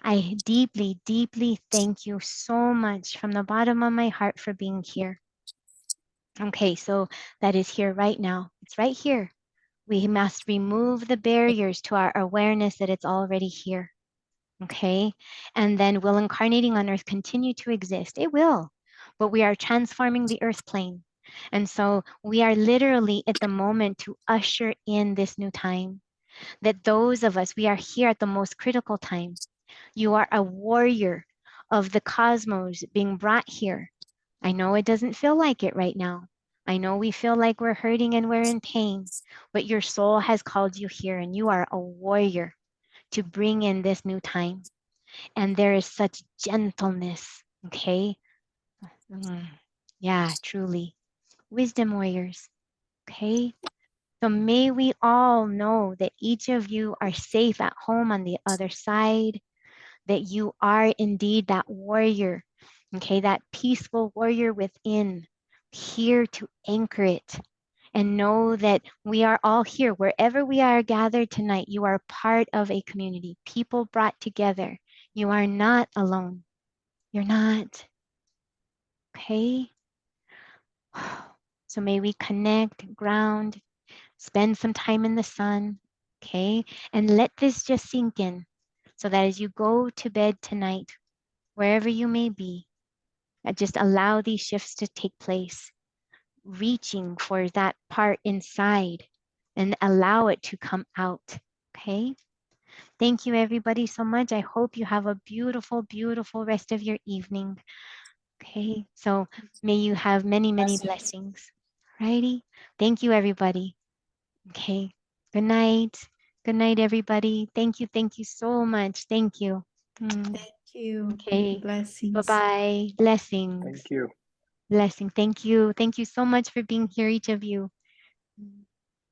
I deeply, deeply thank you so much from the bottom of my heart for being here. Okay, so that is here right now. It's right here. We must remove the barriers to our awareness that it's already here. Okay, and then will incarnating on earth continue to exist? It will, but we are transforming the earth plane. And so we are literally at the moment to usher in this new time, that those of us, we are here at the most critical time. You are a warrior of the cosmos being brought here. I know it doesn't feel like it right now. I know we feel like we're hurting and we're in pain, but your soul has called you here and you are a warrior to bring in this new time. And there is such gentleness, okay? Yeah, truly. Wisdom warriors, okay? So may we all know that each of you are safe at home on the other side, that you are indeed that warrior, okay? That peaceful warrior within, here to anchor it. And know that we are all here. Wherever we are gathered tonight, you are part of a community, people brought together. You are not alone. You're not. Okay? So may we connect, ground, spend some time in the sun. Okay? And let this just sink in so that as you go to bed tonight, wherever you may be, just allow these shifts to take place, reaching for that part inside and allow it to come out. Okay? Thank you, everybody, so much. I hope you have a beautiful, beautiful rest of your evening. Okay, so may you have many, many blessings. Righty. Thank you, everybody. Okay. Good night. Good night, everybody. Thank you so much. Thank you. Thank you. Okay. Blessings. Bye-bye. Blessings. Thank you. Blessing. Thank you. Thank you so much for being here, each of you.